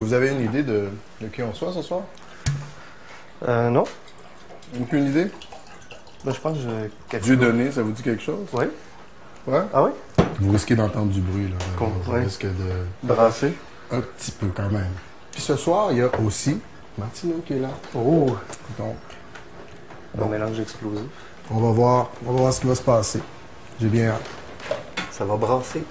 Vous avez une idée de qui on soit ce soir? Non. Aucune idée? Ben, je pense que j'ai... Dieudonné, ça vous dit quelque chose? Oui. Ouais? Ah oui? Vous risquez d'entendre du bruit, là. Vous Ouais. risquez de... Brasser. Un petit peu, quand même. Puis ce soir, il y a aussi Martino qui est là. Oh! Donc, Un mélange explosif. on va voir ce qui va se passer. J'ai bien hâte. Ça va brasser.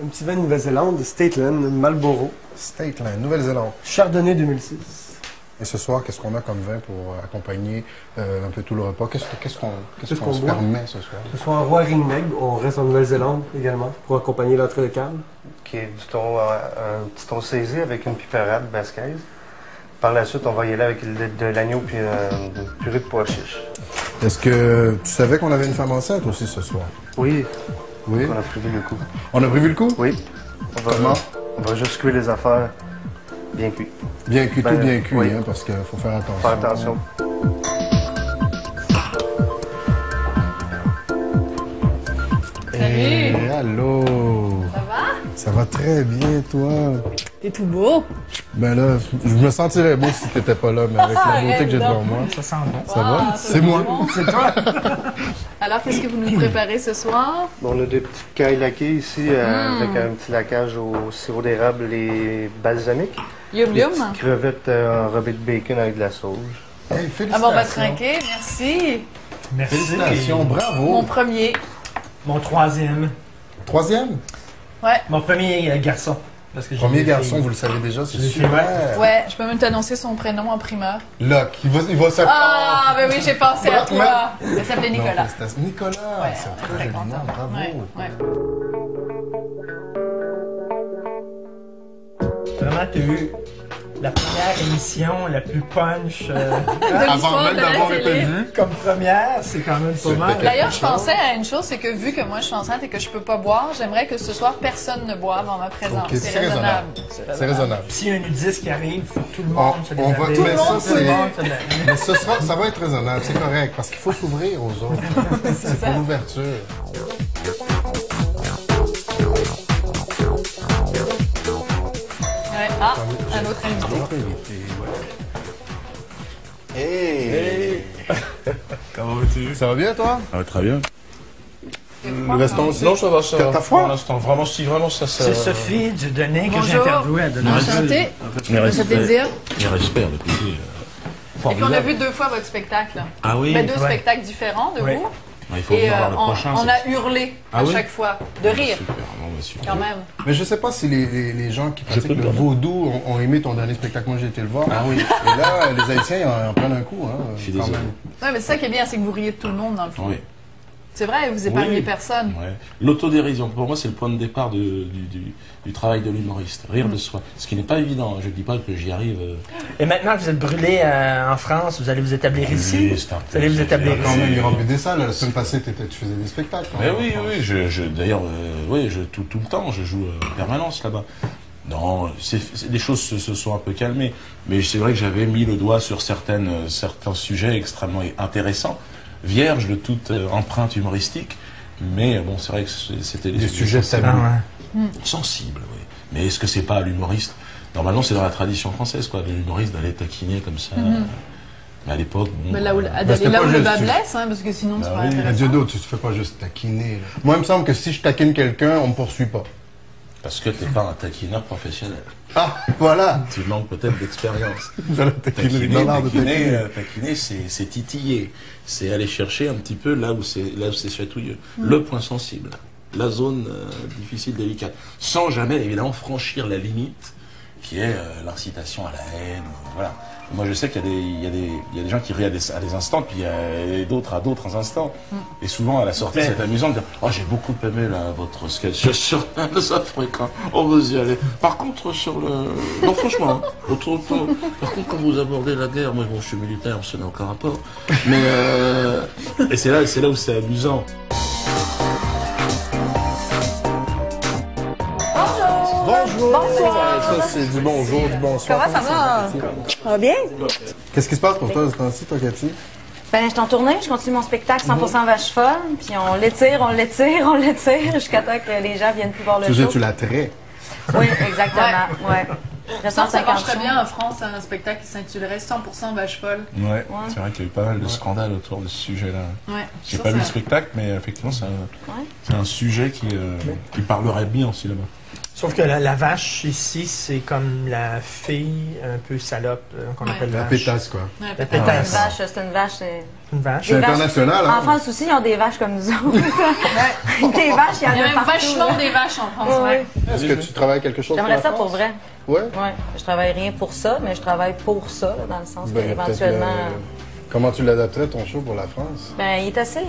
Un petit vin de Nouvelle-Zélande, Stateland, Marlborough, Stateland, Nouvelle-Zélande. Chardonnay 2006. Et ce soir, qu'est-ce qu'on a comme vin pour accompagner un peu tout le repas? Qu'est-ce qu'on Qu'est-ce qu'on se boit? permet ce soir? Ce soit un roi Ringmeg, on reste en Nouvelle-Zélande également, pour accompagner l'entrée de cave. Qui est du thon, un petit thon saisi avec une piperade basquaise. Par la suite, on va y aller avec de l'agneau puis une purée de pois chiches. Est-ce que tu savais qu'on avait une femme enceinte aussi ce soir? Oui, Oui. on a prévu le coup. On a prévu le coup? Oui. Comment? On va juste cuire les affaires bien cuites. Bien cuit, tout bien cuit, oui. hein, parce qu'il faut faire attention. Faire attention. Hey, Salut! allô! Ça va? Ça va très bien, toi? T'es tout beau. Ben là, je me sentirais beau si t'étais pas là, mais avec la beauté que j'ai devant moi. Ça sent bon. Ça va? C'est moi. Bon. C'est toi? Alors, qu'est-ce que vous nous préparez ce soir? On a des petites cailles laquées ici avec un petit laquage au sirop d'érable et balsamique. Yum Des yum. petites crevettes enrobées de bacon avec de la sauge. Hey, Ah félicitations. bon, on va trinquer, merci. Merci. Félicitations, bravo. Mon premier. Mon troisième. Troisième? Ouais. Mon premier garçon. Parce que j'ai Premier des garçon, filles. vous le savez déjà, c'est J'ai des super. filles, Ouais, je peux même t'annoncer son prénom en primeur. Locke, il va s'appeler... Ah, ben oui, j'ai pensé à toi. Il s'appelait Non, Nicolas. félicitations. Nicolas, Ouais, c'est un on est très très joli nom, contents. bravo. Ouais. Vraiment, tu as eu la première émission la plus punch De Avant l'histoire même de la d'avoir été télé. vu. comme première. C'est quand même pas mal. D'ailleurs, je pensais à une chose, c'est que vu que moi je suis enceinte et que je peux pas boire, j'aimerais que ce soir personne ne boive en ma présence. Ok, c'est raisonnable. C'est raisonnable. S'il y a un nudiste qui arrive, faut que tout le monde se On va déshabille. tout le monde, Tout le c'est- monde se Mais ça va être raisonnable, c'est correct, parce qu'il faut s'ouvrir aux autres. C'est pour l'ouverture. Ouais. Ah, un autre invité. Hey! Comment vas-tu? Ça va bien, toi? Ah, très bien. Le restant aussi? Non, ça va, ça T'as va. ta foi? Pour l'instant, vraiment, si vraiment ça... C'est Sophie du Donné que j'ai Bonjour. interviewée à Donné. Enchantée. Mes Ça fait plaisir. Mes respects, depuis. Et puis on a vu 2 fois votre spectacle. Ah oui? Mais 2 Ouais. spectacles différents de Ouais. vous. Il faut Et venir voir le prochain. on c'est- a hurlé Ah à oui? chaque fois, de rire Super, bon, bah, super. quand même. Mais je sais pas si les gens qui pratiquent peux le le dire. vaudou ont aimé ton dernier spectacle. Moi, j'ai été le voir. Ah oui. Et là, les Haïtiens, ils en prennent un coup, hein, Je suis quand désolé. même. Ouais, mais c'est ça qui est bien, c'est que vous riez de tout le monde dans le fond. Oui. C'est vrai, vous épargnez Oui. personne. Ouais. L'autodérision, pour moi, c'est le point de départ du travail de l'humoriste. Rire de soi. Ce qui n'est pas évident. Je ne dis pas que j'y arrive. Et maintenant que vous êtes brûlé en France, vous allez vous établir ici? Oui, c'est un peu Vous allez vous établir exagéré. Quand ici? même, ils remplissent des salles. La semaine passée, tu faisais des spectacles. Mais hein, oui, en France. oui, d'ailleurs, oui, tout le temps, je joue en permanence là-bas. Non, les choses se sont un peu calmées, mais c'est vrai que j'avais mis le doigt sur certains sujets extrêmement intéressants, vierges de toute empreinte humoristique, mais bon, c'est vrai que c'était Des sujets tabous. Ah ouais. sensibles, oui. Mais est-ce que c'est pas à l'humoriste? Normalement, c'est dans la tradition française, quoi, de l'humoriste d'aller taquiner comme ça. Mais à l'époque, bon, Mais là où, c'était d'aller là pas où le juste, bas tu- blesse, hein, parce que sinon c'est Bah pas oui, Mais intéressant. Diodo, tu te fais pas juste taquiner. là. Moi, il me semble que si je taquine quelqu'un, on me poursuit pas. parce que t'es pas un taquineur professionnel. Ah, voilà! Tu manques peut-être d'expérience. J'allais taquiner le Taquiner, dollar de taquiner. taquiner, c'est titiller. C'est aller chercher un petit peu là où c'est chatouilleux. Le point sensible. La zone difficile, délicate. Sans jamais, évidemment, franchir la limite qui est l'incitation à la haine. Voilà. Moi, je sais qu'il y a des gens qui rient à des instants, puis il y a d'autres à d'autres instants. Et souvent, à la sortie, Mais- c'est amusant de dire « Oh, j'ai beaucoup aimé là, votre sketch sur les Africains. On va y aller. » Par contre, sur le... Non, franchement, hein, par contre, quand vous abordez la guerre, moi, bon, je suis militaire, ça n'a aucun rapport. Mais... Et c'est là où c'est amusant. Bonjour! Bonsoir. Ça, c'est du bonjour, du bonsoir. Comment ça va? Ça va bien? Qu'est-ce qui se passe pour toi ce temps-ci, toi, Cathy? Ben, je suis en tournée, je continue mon spectacle 100% vache folle, puis on l'étire jusqu'à temps que les gens viennent plus voir le Tu show. tu la trais. Oui, exactement, ouais. Je sens que ça marcherait bien en France, un spectacle qui s'intitulerait 100% vache folle. Ouais, c'est vrai qu'il y a eu pas mal de scandales autour de ce sujet-là. Ouais. J'ai pas vu le spectacle, mais effectivement, c'est un sujet qui parlerait bien aussi là-bas. Sauf que la vache ici, c'est comme la fille un peu salope qu'on appelle La vache. pétasse, quoi. Ouais, La C'est une pétasse. vache, c'est une vache. Une vache. C'est international, hein? En France aussi, ils ont des vaches comme nous autres. Des vaches, il y en Il y a a même partout. vachement là. des vaches en France. Oui, Ouais. oui. Est-ce que tu travailles quelque chose J'aimerais la ça France? pour vrai. Ouais? Ouais. Je travaille rien pour ça, mais je travaille pour ça, là, dans le sens Ben, qu'éventuellement. Comment tu l'adapterais, ton show, pour la France? Ben,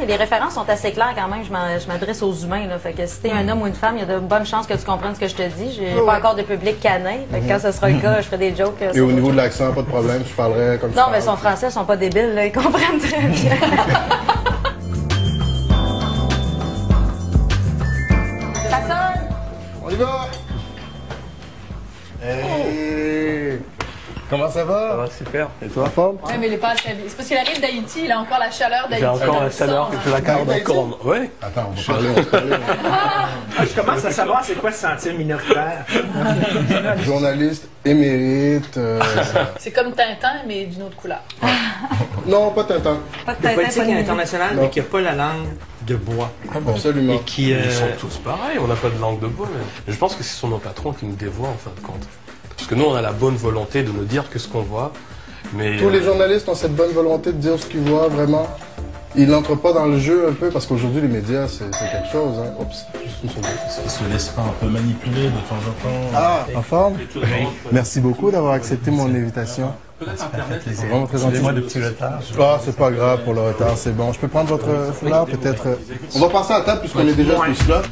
les références sont assez claires quand même. Je m'adresse aux humains, là. Fait que si t'es un homme ou une femme, il y a de bonnes chances que tu comprennes ce que je te dis. J'ai pas encore de public canin. Fait que quand ce sera le cas, je ferai des jokes. Et au niveau de l'accent, pas de problème, tu parlerais comme tu Non, parles. mais ils sont français, ils sont pas débiles, là. Ils comprennent très bien. Ça sonne! On y va! Hey! Comment ça va? Ça va super. Et toi? En forme? Ouais, mais il est pas assez habillé. C'est parce qu'il arrive d'Haïti, il a encore la chaleur d'Haïti. J'ai encore dans la le chaleur sang, que là. je la garde encore. Ouais. Attends, on va parler. Je commence à savoir c'est quoi se sentir minoritaire. Journaliste émérite. C'est comme Tintin, mais d'une autre couleur. Non, pas Tintin. Pas de Le Tintin, politique pas de Mimi. international, Non. mais qui n'a pas la langue de bois. Absolument. Et qui. Ils sont tous pareils, on n'a pas de langue de bois. Mais je pense que ce sont nos patrons qui nous dévoient en fin de compte. Parce que nous, on a la bonne volonté de nous dire que ce qu'on voit. Mais Tous les journalistes ont cette bonne volonté de dire ce qu'ils voient, vraiment. Ils n'entrent pas dans le jeu un peu, parce qu'aujourd'hui, les médias, c'est quelque chose. Hein. Oups, juste une seconde. Ils se laissent pas un peu manipuler de temps en temps. Ah, en forme? Merci beaucoup d'avoir accepté mon invitation. Peut-être Internet. C'est vraiment très gentil. Excusez-moi de petit retard. Ah, c'est pas grave pour le retard, c'est bon. Je peux prendre votre foulard, peut-être? On va passer à la table, puisqu'on est déjà tous là.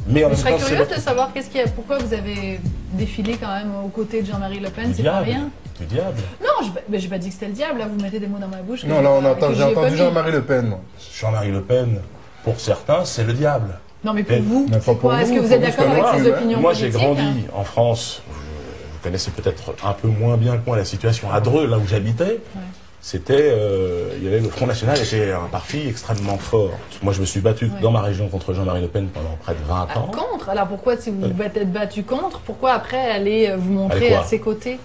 Mais en Je même serais temps, c'est curieuse le de savoir pourquoi vous avez défilé quand même aux côtés de Jean-Marie Le Pen, c'est pas diable. rien. Du diable. Non, j'ai pas dit que c'était le diable, là, vous mettez des mots dans ma bouche. que Non, j'ai là, pas- que j'ai entendu pas Jean-Marie Le Pen, moi. Jean-Marie Le Pen, pour certains, c'est le diable. mis. Non, mais pour Mais- vous, mais pas c'est pour quoi? Est-ce vous, que vous pour êtes vous, d'accord c'est avec moi, ces mais opinions Moi, j'ai politiques, grandi hein? en France. Vous connaissez peut-être un peu moins bien que moi la situation à Dreux, là où j'habitais. C'était, il y avait le Front National était un parti extrêmement fort. Moi, je me suis battu dans ma région contre Jean-Marie Le Pen pendant près de 20 ans. Contre? Alors pourquoi, si vous vous êtes battu contre, pourquoi après aller vous Allez, montrer quoi? à ses côtés?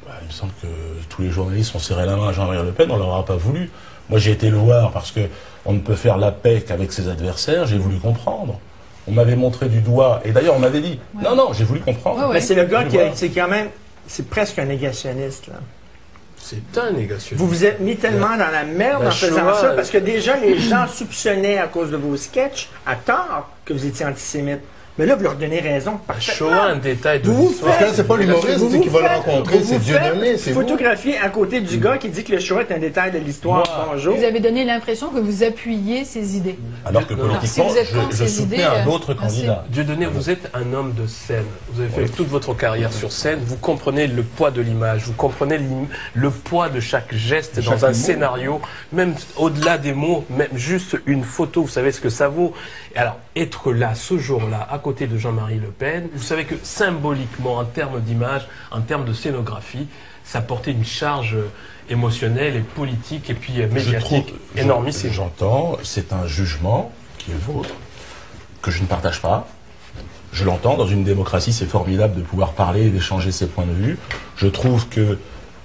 Bah, il me semble que tous les journalistes ont serré la main à Jean-Marie Le Pen, on leur a pas voulu. Moi, j'ai été le voir parce que on ne peut faire la paix qu'avec ses adversaires. J'ai voulu comprendre. On m'avait montré du doigt, et d'ailleurs, on m'avait dit, non, j'ai voulu comprendre. Ouais, ouais. Mais c'est le gars c'est quand même. C'est presque un négationniste, là. c'est un négationniste. Vous vous êtes mis tellement dans la merde La en faisant Shoah, ça, parce que déjà, les gens soupçonnaient à cause de vos sketchs, à tort, que vous étiez antisémite. Mais là, vous leur donnez raison. Shoah, un détail de Vous vous l'histoire. Parce que là, c'est pas l'humoriste Vous qui va le faites- rencontrer, vous c'est vous Dieudonné, faites c'est vous. photographier à côté du gars qui dit que le Shoah est un détail de l'histoire. Bonjour. Vous avez donné l'impression que vous appuyiez ses idées. Alors que Alors, si politiquement, vous êtes contre je ces soutenais idées, un autre merci. candidat. Dieudonné, vous êtes un homme de scène. Vous avez fait toute votre carrière sur scène. Vous comprenez le poids de l'image. Vous comprenez le poids de chaque geste dans un scénario. Même au-delà des mots, même juste une photo, vous savez ce que ça vaut. Et alors, être là, ce jour-là, à côté de Jean-Marie Le Pen, vous savez que symboliquement, en termes d'image, en termes de scénographie, ça portait une charge émotionnelle et politique et puis médiatique énormissime. J'entends, c'est un jugement qui est le vôtre, que je ne partage pas. Je l'entends, dans une démocratie, c'est formidable de pouvoir parler et d'échanger ses points de vue. Je trouve que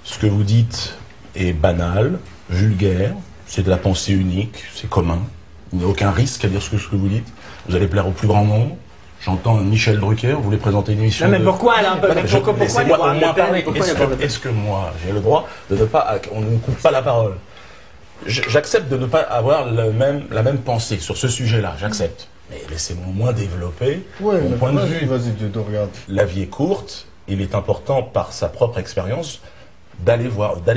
ce que vous dites est banal, vulgaire, c'est de la pensée unique, c'est commun. Il n'y a aucun risque à dire ce que vous dites. Vous allez plaire au plus grand nombre. J'entends Michel Drucker, vous voulez présenter une émission Non, mais de... pourquoi, alors, pourquoi Laissez-moi les au moins Le Pen, parler. pourquoi Est-ce les Le Pen? est-ce que moi, j'ai le droit de ne pas... On ne me coupe pas la parole. J'accepte de ne pas avoir la même pensée sur ce sujet-là, j'accepte. Mais laissez-moi au moins développer Ouais, mon mais point de vue. vas-y, Dieudo, regarde. La vie est courte, il est important par sa propre expérience d'aller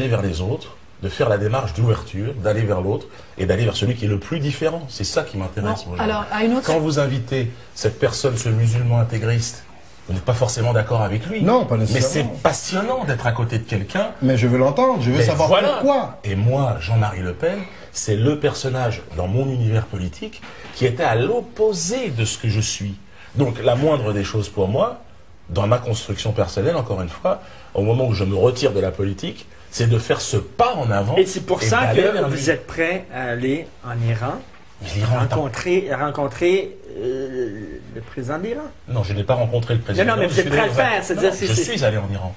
vers les autres, de faire la démarche d'ouverture, d'aller vers l'autre et d'aller vers celui qui est le plus différent. C'est ça qui m'intéresse. Bon, moi, alors, à une autre... Quand vous invitez cette personne, ce musulman intégriste, Vous n'êtes pas forcément d'accord avec lui. Non, pas Mais nécessairement. c'est passionnant d'être à côté de quelqu'un. Mais je veux l'entendre, je veux Mais savoir voilà. pourquoi. Et moi, Jean-Marie Le Pen, c'est le personnage dans mon univers politique qui était à l'opposé de ce que je suis. Donc la moindre des choses pour moi, dans ma construction personnelle, encore une fois, au moment où je me retire de la politique, c'est de faire ce pas en avant. Et c'est pour ça d'aller que vers lui. vous êtes prêt à aller en Iran, Mais l'Iran est un- rencontrer le président de l'Iran. Non, je n'ai pas rencontré le président. Non, mais vous êtes prêt à le faire. C'est-à-dire, Je suis allé en Iran,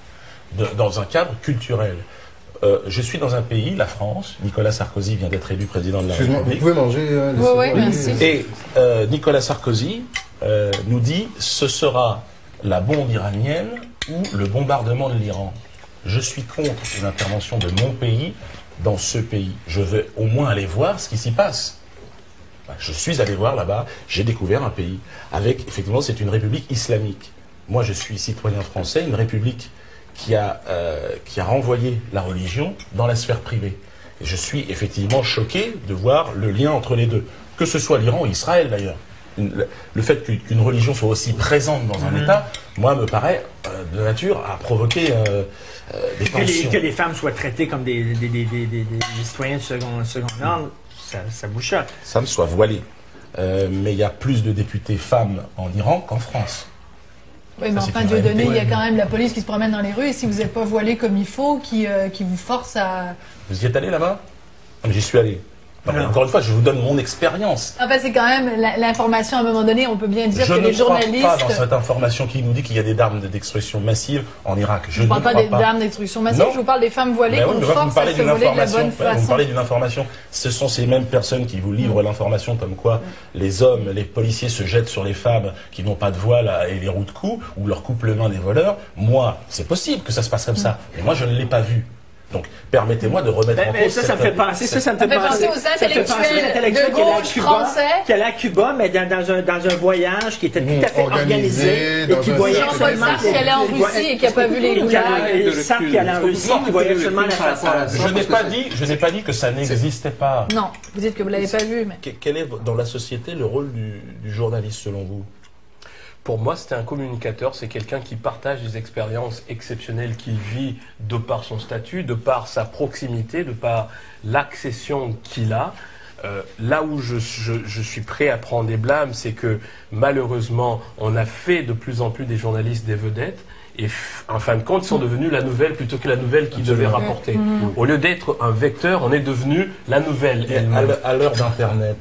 dans un cadre culturel. Je suis dans un pays, la France. Nicolas Sarkozy vient d'être élu président de la Excuse-moi, vous République. pouvez manger laissez-moi ouais, aller. merci. Et Nicolas Sarkozy nous dit ce sera la bombe iranienne ou le bombardement de l'Iran. Je suis contre une intervention de mon pays dans ce pays. Je veux au moins aller voir ce qui s'y passe. Je suis allé voir là-bas, j'ai découvert un pays avec, effectivement, c'est une république islamique. Moi, je suis citoyen français, une république qui a renvoyé la religion dans la sphère privée. Et je suis effectivement choqué de voir le lien entre les deux, que ce soit l'Iran ou Israël d'ailleurs. Le fait qu'une religion soit aussi présente dans un État, moi, me paraît de nature à provoquer des tensions. Que les femmes soient traitées comme des citoyens de seconde ordre, ça vous choque. Ça me soit voilé. Mais il y a plus de députés femmes en Iran qu'en France. Oui, mais Ça, c'est enfin, une Dieu donné, réalité. il y a quand même la police qui se promène dans les rues et si vous n'êtes pas voilé comme il faut, qui vous force à... Vous y êtes allé là-bas? Ah, mais j'y suis allé. Non, mais encore une fois, je vous donne mon expérience. En fait, c'est quand même l'information à un moment donné, on peut bien dire Je que ne les crois journalistes... pas dans cette information qui nous dit qu'il y a des armes d'expression massive en Irak. Je ne parle pas crois des d'armes d'extruction massive, Non. je vous parle des femmes voilées Mais oui, qu'on mais vous force parlez à se d'une voler de la information. bonne Ouais, vous façon. parlez d'une information. Ce sont ces mêmes personnes qui vous livrent l'information comme quoi les hommes, les policiers se jettent sur les femmes qui n'ont pas de voile et les roues de cou ou leur coupent le main des voleurs. Moi, c'est possible que ça se passe comme ça, mais moi je ne l'ai pas vu. Donc, permettez-moi de remettre en Mais cause ça me fait penser, ça me fait penser aux intellectuels de qui gauche français. qui allait à Cuba, mais dans un voyage qui était tout à fait organisé, et qui voyait Jean-Paul Sartre qui allait en Russie et qui n'a pas vu les goulags. Sartre qui allait en Russie, qui voyait seulement la façade. Je n'ai pas dit que ça n'existait pas. Non, vous dites que vous ne l'avez pas vu, mais... Quel est dans la société le rôle du journaliste selon vous? Pour moi, c'est un communicateur, c'est quelqu'un qui partage des expériences exceptionnelles qu'il vit de par son statut, de par sa proximité, de par l'accession qu'il a. Là où je suis prêt à prendre des blâmes, c'est que malheureusement, on a fait de plus en plus des journalistes des vedettes. Et en fin de compte, ils sont devenus la nouvelle plutôt que la nouvelle qu'ils devaient rapporter. Au lieu d'être un vecteur, on est devenu la nouvelle. À l'heure d'Internet,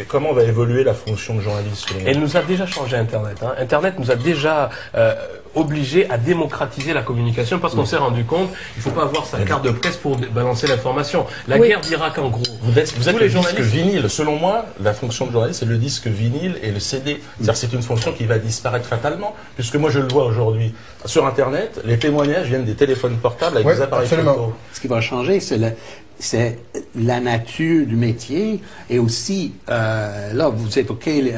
comment va évoluer la fonction de journaliste selon vous? Elle nous a déjà changé Internet. Hein. Internet nous a déjà obligés à démocratiser la communication parce qu'on s'est rendu compte il ne faut pas avoir sa carte de presse pour balancer l'information. La guerre d'Irak, en gros. Vous êtes Tous le les disque journalistes- vinyle. Selon moi, la fonction de journaliste, c'est le disque vinyle et le CD. C'est-à-dire c'est une fonction qui va disparaître fatalement, puisque moi je le vois aujourd'hui. Sur Internet, les témoignages viennent des téléphones portables avec Ouais, des appareils absolument. photo. Ce qui va changer, c'est la nature du métier et aussi, là, vous évoquez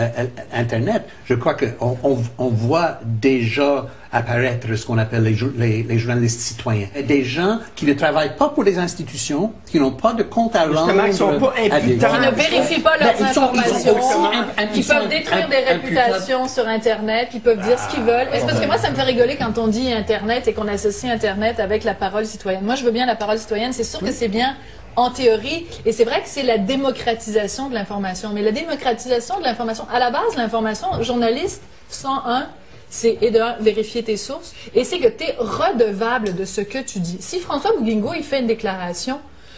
Internet. Je crois qu'on voit déjà apparaître ce qu'on appelle les journalistes citoyens. Des gens qui ne travaillent pas pour des institutions, qui n'ont pas de compte à rendre. Justement, qui sont pas à des- imputants. Qui ne vérifient pas leurs ils sont informations, aussi qui peuvent détruire des réputations sur Internet, qui peuvent dire ce qu'ils veulent. Mais c'est parce que moi, ça me fait rigoler quand on dit Internet et qu'on associe Internet avec la parole citoyenne. Moi, je veux bien la parole citoyenne. C'est sûr que c'est bien en théorie, et c'est vrai que c'est la démocratisation de l'information. Mais la démocratisation de l'information, à la base, l'information, journaliste 101, c'est et de vérifier tes sources, et c'est que tu es redevable de ce que tu dis. Si François Bouguingo, il fait une déclaration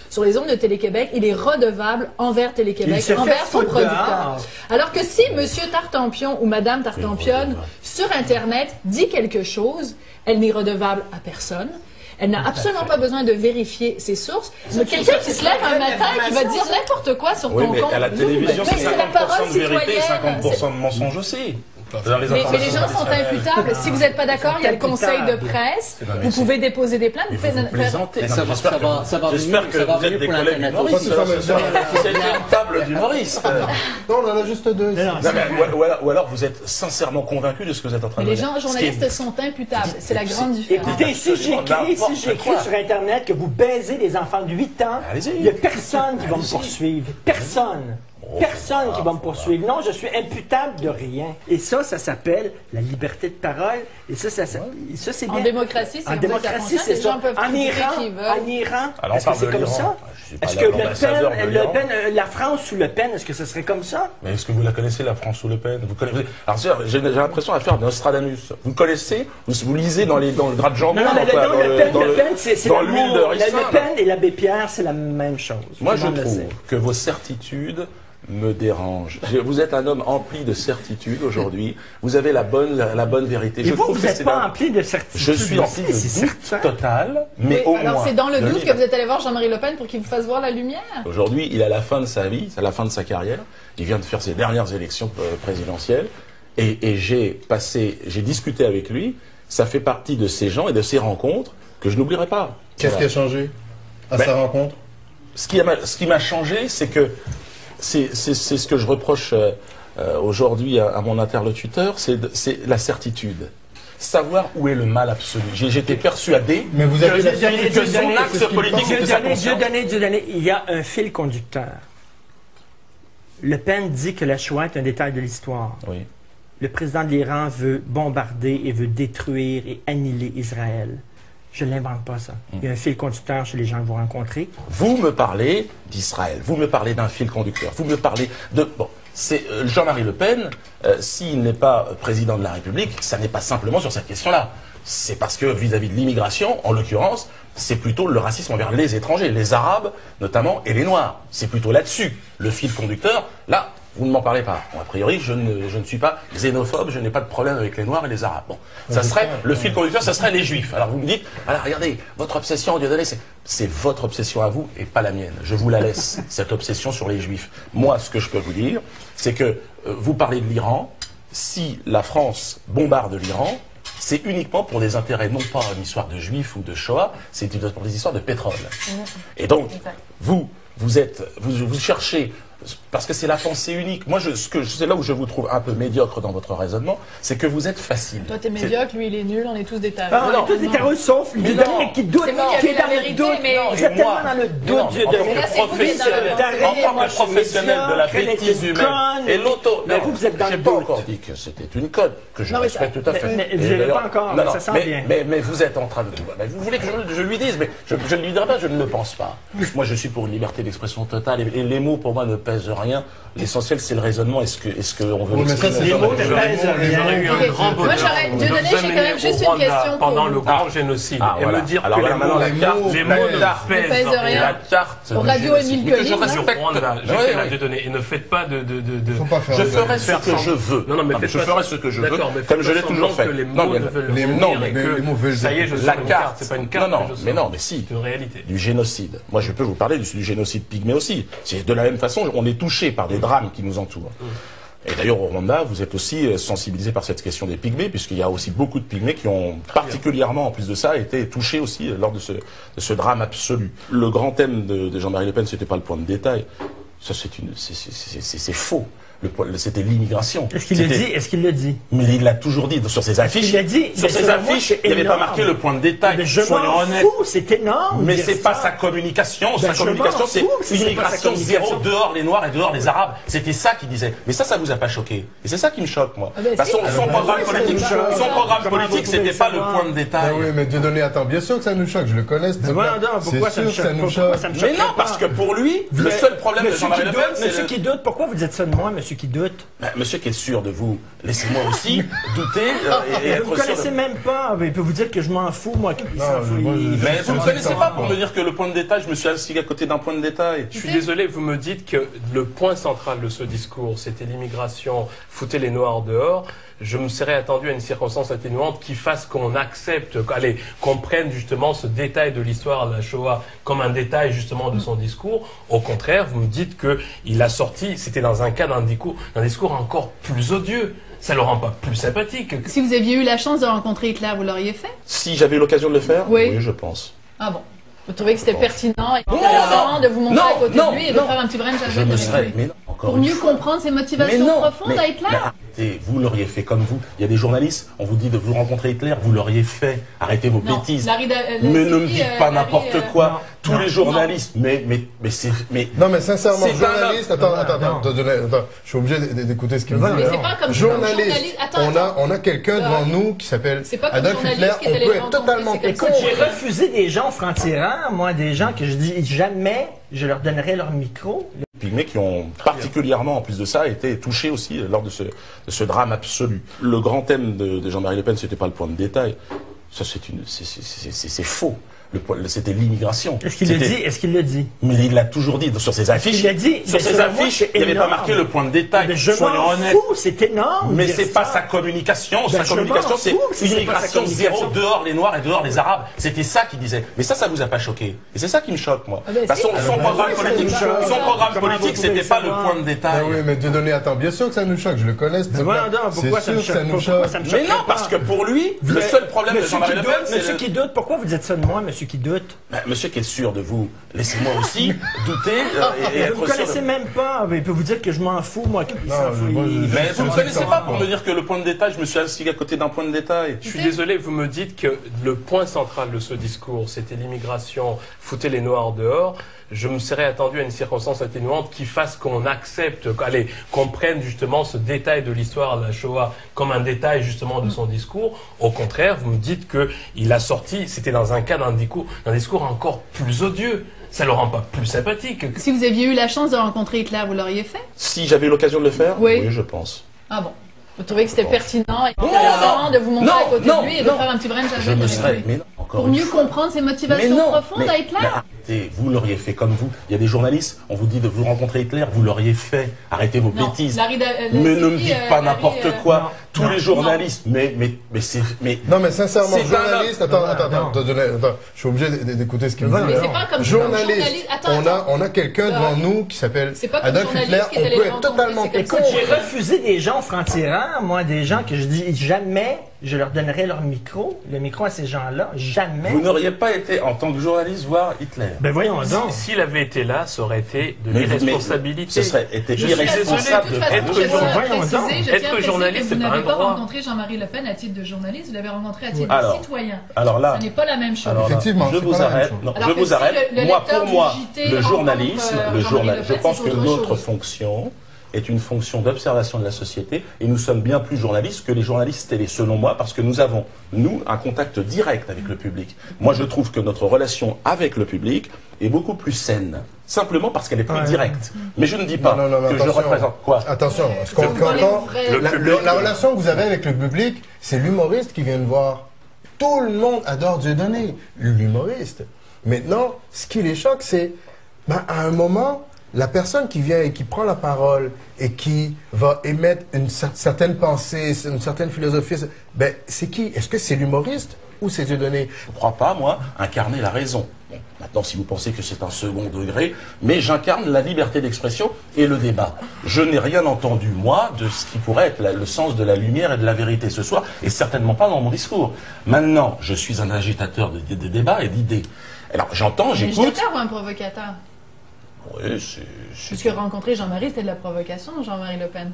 sur les ondes de Télé-Québec, il est redevable envers Il Télé-Québec, se fait envers son foutre producteur. dehors. Alors que si M. Tartampion ou Mme Tartampion, sur Internet, dit quelque chose, elle n'est redevable à personne. Elle n'a absolument pas besoin de vérifier ses sources. Mais quelqu'un qui se lève un matin qui va dire n'importe quoi sur Oui, ton mais compte. à la télévision, Mais c'est la parole 50% de vérité et citoyenne. 50% de mensonge aussi. Dans Mais les gens sont imputables. Si vous n'êtes pas d'accord, il y a le conseil de presse. Vous pouvez déposer des plaintes. Mais Vous vous faites- plaisantez. Mais Non, ça mais va- j'espère ça va- que- ça va J'espère venir- que ça va vous êtes venir des pour collègues l'Internet. humoristes. Ça, ça va- C'est une table d'humoristes. Non, on en a juste deux. ici. Non, mais ou alors vous êtes sincèrement convaincu de ce que vous êtes en train Mais de les dire. gens journalistes sont imputables. C'est la grande différence. Écoutez, si j'écris n'importe quoi. sur Internet que vous baisez des enfants de 8 ans, Allez-y. il n'y a personne qui va me poursuivre. Personne. personne qui va me poursuivre. Non, je suis imputable de rien. Et ça s'appelle la liberté de parole. Et ça c'est bien. En démocratie, c'est en démocratie, c'est ça. En Iran, est-ce que c'est comme ça? Est-ce que Le Pen, la France sous Le Pen, est-ce que ce serait comme ça? Mais est-ce que vous la connaissez, la France sous Le Pen? Alors, j'ai l'impression à faire Nostradamus. Vous connaissez? Vous lisez dans le drap de jambon? Non, Le Pen, c'est dans l'huile de ricin. Le Pen et l'abbé Pierre, c'est la même chose. Moi, je trouve que vos certitudes me dérangent. Vous êtes un homme empli de certitudes aujourd'hui. Vous avez la bonne vérité. Et vous n'êtes pas empli de certitudes. Je suis empli de doute total, mais au moins. Alors c'est dans le doute que vous êtes allé voir Jean-Marie Le Pen pour qu'il vous fasse voir la lumière. Aujourd'hui, il est à la fin de sa vie, à la fin de sa carrière. Il vient de faire ses dernières élections présidentielles. Et j'ai discuté avec lui. Ça fait partie de ces gens et de ces rencontres que je n'oublierai pas. Qu'est-ce qui a changé à sa rencontre? Ce qui m'a changé, c'est que c'est ce que je reproche aujourd'hui à mon interlocuteur, c'est la certitude. Savoir où est le mal absolu. J'étais persuadé mais vous avez que son axe politique était sa conscience. Dieu donné, il y a un fil conducteur. Le Pen dit que la Shoah est un détail de l'histoire. Oui. Le président de l'Iran veut bombarder et veut détruire et annihiler Israël. Je ne l'invente pas, ça. Il y a un fil conducteur chez les gens que vous rencontrez. Vous me parlez d'Israël, vous me parlez d'un fil conducteur, vous me parlez de... Bon, c'est Jean-Marie Le Pen, s'il n'est pas président de la République, ça n'est pas simplement sur cette question-là. C'est parce que vis-à-vis de l'immigration, en l'occurrence, c'est plutôt le racisme envers les étrangers, les Arabes notamment, et les Noirs. C'est plutôt là-dessus, le fil conducteur. Là, vous ne m'en parlez pas. Bon, a priori, je ne suis pas xénophobe, je n'ai pas de problème avec les Noirs et les Arabes. Bon, ça serait, le fil conducteur, ça serait les Juifs. Alors vous me dites, alors regardez, votre obsession, Dieu donné, c'est votre obsession à vous et pas la mienne. Je vous la laisse, cette obsession sur les Juifs. Moi, ce que je peux vous dire, c'est que vous parlez de l'Iran. Si la France bombarde l'Iran, c'est uniquement pour des intérêts, non pas une histoire de Juifs ou de Shoah, c'est pour des histoires de pétrole. Et donc, vous cherchez... Parce que c'est la pensée unique. Moi, c'est là où je vous trouve un peu médiocre dans votre raisonnement, c'est que vous êtes facile. Toi, t'es médiocre, lui, il est nul, on est tous des tarés. On est tous des tarés, sauf Dieu donné qui doute, qui est dans le doute. Vous êtes tellement dans le doute, Dieu donné. En tant que professionnel de la bêtise humaine et l'auto... Mais vous êtes dans le doute. J'ai pas encore dit que c'était une conne, que je respecte tout à fait. Mais vous n'avez pas encore, ça sent bien. Mais vous êtes en train de... Vous voulez que je lui dise, mais je ne lui dirai pas, je ne le pense pas. Moi, je suis pour une liberté d'expression totale et les mots, pour moi, ne pèsent rien. L'essentiel, c'est le raisonnement. Est-ce qu'on veut l'exprimer? Les mots ne pèsent rien. J'aurais eu un grand bonheur Dieu donné, j'ai quand même juste une question pendant le grand génocide. Et me dire que les mots ne pèsent rien. La carte. Au radio Émile Colline. J'étais là, Dieu donné. Et ne faites pas de... Je ferai ce que je veux. Non, mais je ferai ce que je veux, comme je l'ai toujours fait. Les mots ne veulent rien et que ça y est, je suis une carte. C'est pas une carte. Non, mais si. C'est une réalité. Du génocide. Moi, je peux vous parler du génocide pygmée aussi. C'est de la même façon, on est touché par des drames qui nous entourent. Et d'ailleurs, au Rwanda, vous êtes aussi sensibilisé par cette question des pygmées, puisqu'il y a aussi beaucoup de pygmées qui ont particulièrement, en plus de ça, été touchés aussi lors de ce drame absolu. Le grand thème de Jean-Marie Le Pen, c'était pas le point de détail. Ça, c'est faux. C'était l'immigration. Est-ce qu'il le dit? Est-ce qu'il le dit? Mais il l'a toujours dit sur ses affiches. Il l'a dit. Sur ses affiches, il n'y avait pas marqué le point de détail. Mais je m'en fous, c'est énorme. Mais c'est pas sa communication. Sa communication, c'est une immigration zéro, dehors les Noirs et dehors les Arabes. C'était ça qu'il disait. Mais ça vous a pas choqué. Et c'est ça qui me choque, moi. Parce que son programme politique, c'était pas le point de détail. Oui, mais Dieu donné, attends, bien sûr que ça nous choque. Je le connais. Pourquoi ça nous choque? Mais non, parce que pour lui, le seul problème de Jean-Marie Le Pen, c'est... Monsieur qui doute, pourquoi vous dites ça de moi, monsieur qui doute? Monsieur qui est sûr de vous, laissez-moi aussi douter et être sûr. Vous ne connaissez même pas. Il peut vous dire que je m'en fous, moi. Mais vous ne me connaissez pas pour me dire que le point de détail, je me suis assis à côté d'un point de détail. Je suis désolé, vous me dites que le point central de ce discours, c'était l'immigration, foutez les Noirs dehors. Je me serais attendu à une circonstance atténuante qui fasse qu'on accepte, qu'on prenne justement ce détail de l'histoire de la Shoah comme un détail justement de son discours. Au contraire, vous me dites qu'il a sorti, c'était dans un cas d'un discours encore plus odieux. Ça ne le rend pas plus sympathique. Si vous aviez eu la chance de rencontrer Hitler, vous l'auriez fait? Si j'avais eu l'occasion de le faire? Oui, je pense. Ah bon? Vous trouvez que c'était pertinent et intéressant de vous montrer à côté de lui et de faire un petit brin de je me serais, mais non, pour mieux comprendre ses motivations profondes à Hitler? Arrêtez, vous l'auriez fait comme vous. Il y a des journalistes, on vous dit de vous rencontrer Hitler, vous l'auriez fait. Arrêtez vos bêtises. Mais ne me dites pas n'importe quoi. tous les journalistes, mais non, mais sincèrement, c'est journaliste, attends, je suis obligé d'écouter ce qu'il me dit. Mais c'est pas comme journaliste. On a quelqu'un devant nous qui s'appelle Adolf Hitler. On peut être totalement. Écoute, j'ai refusé des gens francs-tirants, moi, des gens que je dis jamais je leur donnerai leur micro. Mais qui ont particulièrement, en plus de ça, été touchés aussi lors de ce drame absolu. Le grand thème de Jean-Marie Le Pen, c'était pas le point de détail. Ça, c'est faux. C'était l'immigration. Est-ce qu'il le dit? Est-ce qu'il le dit? Mais il l'a toujours dit sur ses affiches. Il l'a dit. Sur ses affiches, il n'y avait pas marqué le point de détail. Mais je m'en fous, c'est énorme. Mais c'est pas sa communication. Sa communication, c'est une immigration zéro, dehors les Noirs et dehors les Arabes. C'était ça qu'il disait. Mais ça vous a pas choqué. Et c'est ça qui me choque, moi. Parce que son programme politique, c'était pas le point de détail. Oui, mais Dieudonné, attends, bien sûr que ça nous choque. Je le connais. Pourquoi ça nous choque? Mais non, parce que pour lui, le seul problème de Jean-Marie Le Pen, c'est... Monsieur qui doute, pourquoi vous dites ça de moi, monsieur qui doute? Monsieur qui est sûr de vous, laissez-moi aussi douter et être sûr. Vous ne connaissez même pas, il peut vous dire que je m'en fous, moi. Mais vous ne me connaissez pas pour me dire que le point de détail, je me suis assis à côté d'un point de détail. Je suis désolé, vous me dites que le point central de ce discours, c'était l'immigration, foutez les Noirs dehors. Je me serais attendu à une circonstance atténuante qui fasse qu'on accepte, qu'on prenne justement ce détail de l'histoire de la Shoah comme un détail justement de son discours. Au contraire, vous me dites qu'il a sorti, c'était dans un cas d'un discours encore plus odieux. Ça ne le rend pas plus sympathique. Si vous aviez eu la chance de rencontrer Hitler, vous l'auriez fait? Si j'avais eu l'occasion de le faire, oui, je pense. Ah bon? Vous trouvez que c'était pertinent et intéressant de vous montrer à côté de lui et de faire un petit brin de je me serais, mais non, encore pour mieux comprendre ses motivations profondes à Hitler? Arrêtez, vous l'auriez fait comme vous. Il y a des journalistes, on vous dit de vous rencontrer Hitler, vous l'auriez fait. Arrêtez vos bêtises. Mais ne me dites pas n'importe quoi. Tous les journalistes, mais... Non, mais sincèrement, journaliste, attends, je suis obligé d'écouter ce qu'il me dit. Mais c'est pas comme journaliste. On a quelqu'un devant nous qui s'appelle Adolf Hitler. On peut être totalement. Écoute, j'ai refusé des gens francs-tirants, moi, des gens que je dis jamais je leur donnerai leur micro, le micro à ces gens-là, jamais. Vous n'auriez pas été, en tant que journaliste, voir Hitler. Ben voyons donc. S'il avait été là, ça aurait été de l'irresponsabilité. Ce serait été irresponsable d'être journaliste. Vous n'avez pas rencontré Jean-Marie Le Pen à titre de journaliste, vous l'avez rencontré à titre de citoyen. Alors là, ce n'est pas la même chose. Effectivement, je vous arrête. Je vous arrête. Moi, pour moi, le journalisme, je pense que notre fonction est une fonction d'observation de la société et nous sommes bien plus journalistes que les journalistes télé, selon moi, parce que nous avons, nous, un contact direct avec le public. Moi, je trouve que notre relation avec le public est beaucoup plus saine, simplement parce qu'elle est plus directe. Mais je ne dis pas que je représente quoi. Attention, ce qu'on entend, la relation que vous avez avec le public, c'est l'humoriste qui vient de voir. Tout le monde adore Dieudonné, l'humoriste. Maintenant, ce qui les choque, c'est, à un moment, la personne qui vient et qui prend la parole et qui va émettre une certaine pensée, une certaine philosophie, c'est qui? Est-ce que c'est l'humoriste ou c'est Dieudonné? Je ne crois pas, moi, incarner la raison. Bon, maintenant, si vous pensez que c'est un second degré, mais j'incarne la liberté d'expression et le débat. Je n'ai rien entendu, moi, de ce qui pourrait être le sens de la lumière et de la vérité ce soir, et certainement pas dans mon discours. Maintenant, je suis un agitateur de débats et d'idées. Alors, j'entends, j'écoute... Un agitateur ou un provocateur? Oui, puisque rencontrer Jean-Marie, c'était de la provocation, Jean-Marie Le Pen.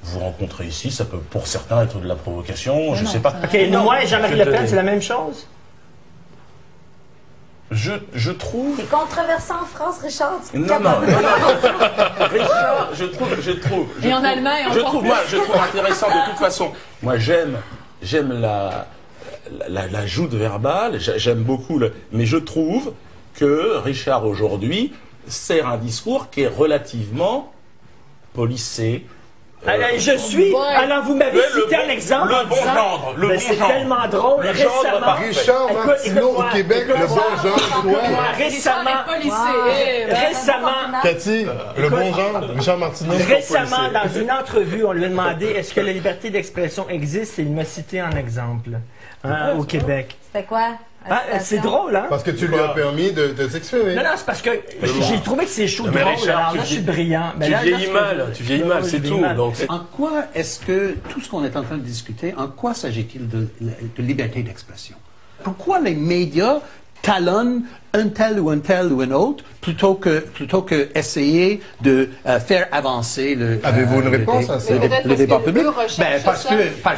Vous rencontrez ici, ça peut pour certains être de la provocation, je ne sais pas. Ok, moi et Jean-Marie Le Pen, c'est la même chose? Je trouve... C'est controversé en France, Richard. Non. Richard, je trouve... Et en Allemagne, je trouve intéressant de toute façon. Moi, j'aime la joute verbale, j'aime beaucoup mais je trouve que Richard, aujourd'hui, sert un discours qui est relativement policé. Alors vous m'avez cité un exemple. Le bon genre. C'est tellement drôle. Récemment, Richard Martineau au Québec, le bon genre. Récemment, Cathy, le bon genre, Richard Martineau. Récemment, dans une entrevue, on lui a demandé est-ce que la liberté d'expression existe et il m'a cité un exemple au Québec. C'était quoi? C'est drôle, hein? Parce que tu lui as permis de s'exprimer. Non, c'est parce que j'ai trouvé que c'est chaud drôle. Alors là, je suis brillant. Tu vieillis mal, c'est tout. En quoi est-ce que tout ce qu'on est en train de discuter, en quoi s'agit-il de liberté d'expression? Pourquoi les médias talonnent un tel ou un autre, plutôt que essayer de faire avancer le. Avez-vous une réponse à ça? Le débat public?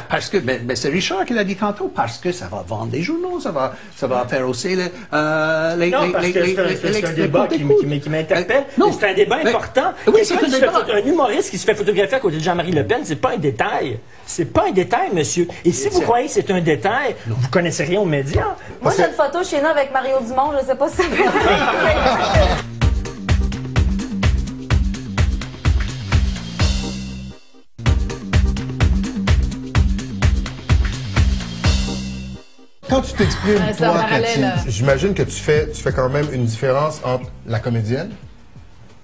Parce que c'est Richard qui l'a dit tantôt, parce que ça va vendre des journaux, ça va faire hausser les non, parce que c'est un débat qui m'interpelle. C'est un débat important. Oui, c'est un débat. Un humoriste qui se fait photographier à côté de Jean-Marie Le Pen, c'est pas un détail. C'est pas un détail, monsieur. Et si vous croyez que c'est un détail, vous connaissez rien aux médias. Moi, j'ai une photo chez nous avec Mario Dumont, je sais pas si ça peut Quand tu t'exprimes, toi, Cathy, j'imagine que tu fais quand même une différence entre la comédienne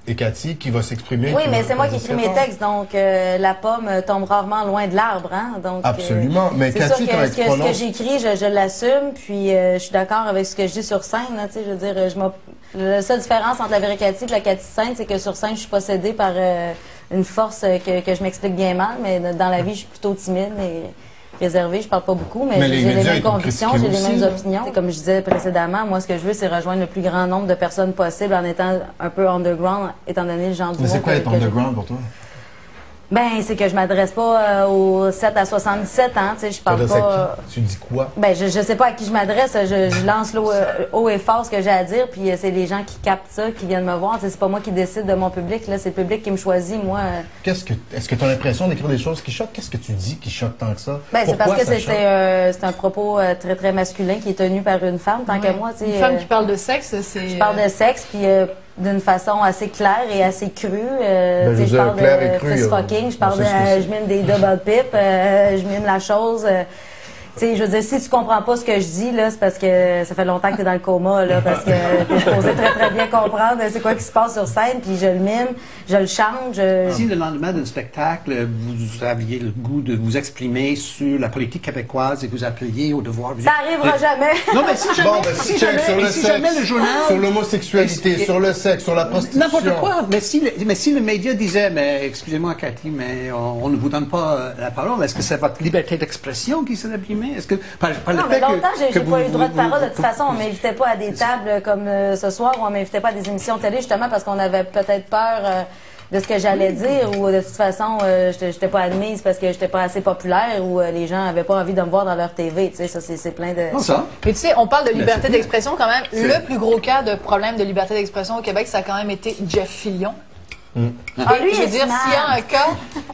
et Cathy qui va s'exprimer. Oui, mais c'est moi qui écris mes textes, donc la pomme tombe rarement loin de l'arbre. Hein? Donc, absolument. Mais Cathy, quand ce que j'écris, je l'assume, puis je suis d'accord avec ce que je dis sur scène. Là, je veux dire, la seule différence entre la vraie Cathy et la Cathy scène, c'est que sur scène, je suis possédée par une force que je m'explique bien mal, mais dans la vie, je suis plutôt timide et réservée. Je parle pas beaucoup, mais j'ai les mêmes convictions, j'ai les mêmes opinions. Comme je disais précédemment, moi, ce que je veux, c'est rejoindre le plus grand nombre de personnes possible en étant un peu underground, étant donné le genre du Mais c'est quoi être underground pour toi? Ben, c'est que je m'adresse pas aux 7 à 77 ans, tu sais, je parle pas... Tu dis quoi? Ben, je sais pas à qui je m'adresse, je lance haut et fort ce que j'ai à dire, puis c'est les gens qui captent ça, qui viennent me voir, c'est pas moi qui décide de mon public, là, c'est le public qui me choisit, moi. Est-ce que tu as l'impression d'écrire des choses qui choquent? Qu'est-ce que tu dis qui choque tant que ça? Ben, c'est parce que c'est un propos très, très masculin qui est tenu par une femme, tant que moi, tu sais... Une femme qui parle de sexe, c'est... Je parle de sexe, puis... d'une façon assez claire et assez crue. Je parle de fist fucking, je parle de je mime des double pips, je mime la chose. Je veux dire, si tu comprends pas ce que je dis, là, c'est parce que ça fait longtemps que tu es dans le coma, là, parce que t'es supposé très, très bien comprendre c'est quoi qui se passe sur scène, puis je le mime, je le chante. Si le lendemain d'un spectacle, vous aviez le goût de vous exprimer sur la politique québécoise et vous appeliez au devoir... Ça arrivera jamais! Non, mais si jamais le journal... Sur l'homosexualité, sur le sexe, sur la prostitution... N'importe quoi! Mais si le média disait, mais excusez-moi, Cathy, mais on ne vous donne pas la parole, est-ce que c'est votre liberté d'expression qui s'est abîmée? Est-ce que, non, mais longtemps, j'ai pas eu le droit de parole. De toute façon, on m'invitait pas à des tables comme ce soir, ou on m'invitait pas à des émissions télé, justement parce qu'on avait peut-être peur de ce que j'allais dire, ou de toute façon, j'étais pas admise parce que j'étais pas assez populaire, ou les gens avaient pas envie de me voir dans leur TV. Tu sais, ça, c'est plein de... Mais tu sais, on parle de liberté d'expression quand même. Le plus gros cas de problème de liberté d'expression au Québec, ça a quand même été Jeff Fillion. Lui, je veux dire,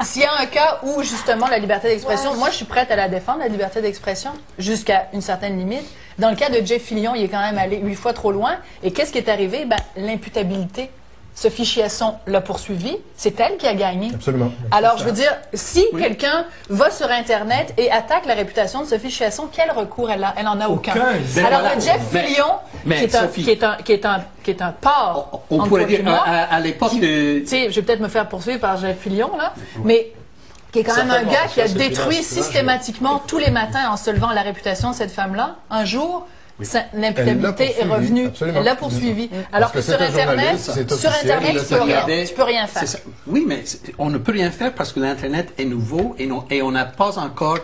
s'il y a un cas où justement la liberté d'expression, moi je suis prête à la défendre, la liberté d'expression, jusqu'à une certaine limite. Dans le cas de Jeff Fillion, il est quand même allé 8 fois trop loin. Et qu'est-ce qui est arrivé? Ben, l'imputabilité. Sophie Chiasson l'a poursuivi, c'est elle qui a gagné. Absolument. Alors, je veux dire, si quelqu'un va sur Internet et attaque la réputation de Sophie Chiasson, quel recours elle a? Elle n'en a aucun. Alors, le Jeff Fillion, qui est un porc, on pourrait dire, à l'époque de... Tu sais, je vais peut-être me faire poursuivre par Jeff Fillion, là, mais qui est quand même un gars qui a détruit systématiquement tous les matins en se levant la réputation de cette femme-là. Un jour... L'imputabilité est revenue. Absolument. Elle l'a poursuivi. Alors que sur Internet, tu peux rien faire. Oui, mais on ne peut rien faire parce que l'Internet est nouveau et on n'a pas encore...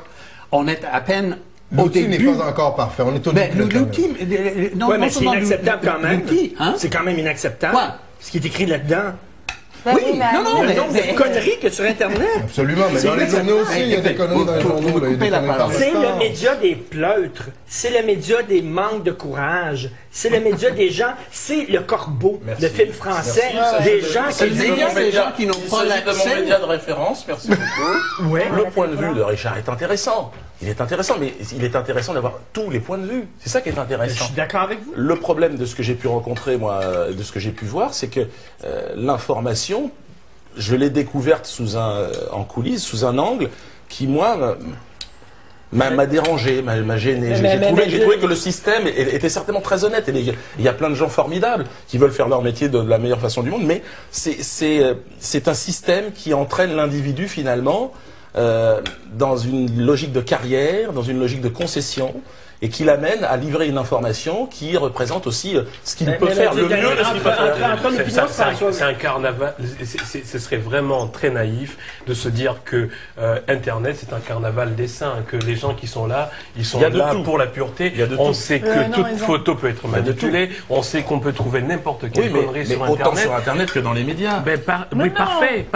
On est à peine au début. L'outil n'est pas encore parfait. On est au début. L'outil... Oui, mais c'est inacceptable quand même. C'est quand même inacceptable. Ce qui est écrit là-dedans. Oui, il y a un nombre de conneries que sur Internet. Absolument, mais dans les journaux aussi, il y a des conneries dans les journaux. C'est le média des pleutres, c'est le média des manques de courage, c'est le média des gens, c'est le Corbeau, le film français, des gens qui disent... des gens qui n'ont pas l'accès. Il s'agit de mon média de référence, merci beaucoup. Ouais. Le point de vue de Richard est intéressant. Il est intéressant, mais il est intéressant d'avoir tous les points de vue. C'est ça qui est intéressant. Je suis d'accord avec vous. Le problème de ce que j'ai pu rencontrer, moi, de ce que j'ai pu voir, c'est que l'information, je l'ai découverte en coulisses, sous un angle qui, moi, m'a dérangé, m'a gêné. J'ai trouvé que le système était certainement très honnête. Et il y a plein de gens formidables qui veulent faire leur métier de la meilleure façon du monde, mais c'est un système qui entraîne l'individu, finalement, dans une logique de carrière, dans une logique de concession. et qui l'amène à livrer une information qui représente aussi ce qu'il peut faire le mieux de ce qu'il peut faire. C'est un carnaval. Ce serait vraiment très naïf de se dire que Internet c'est un carnaval des saints, que les gens qui sont là, ils sont là pour la pureté. On sait que toute photo peut être manipulée. On sait qu'on peut trouver n'importe quelle connerie sur Internet. Autant sur Internet que dans les médias. Oui, parfait.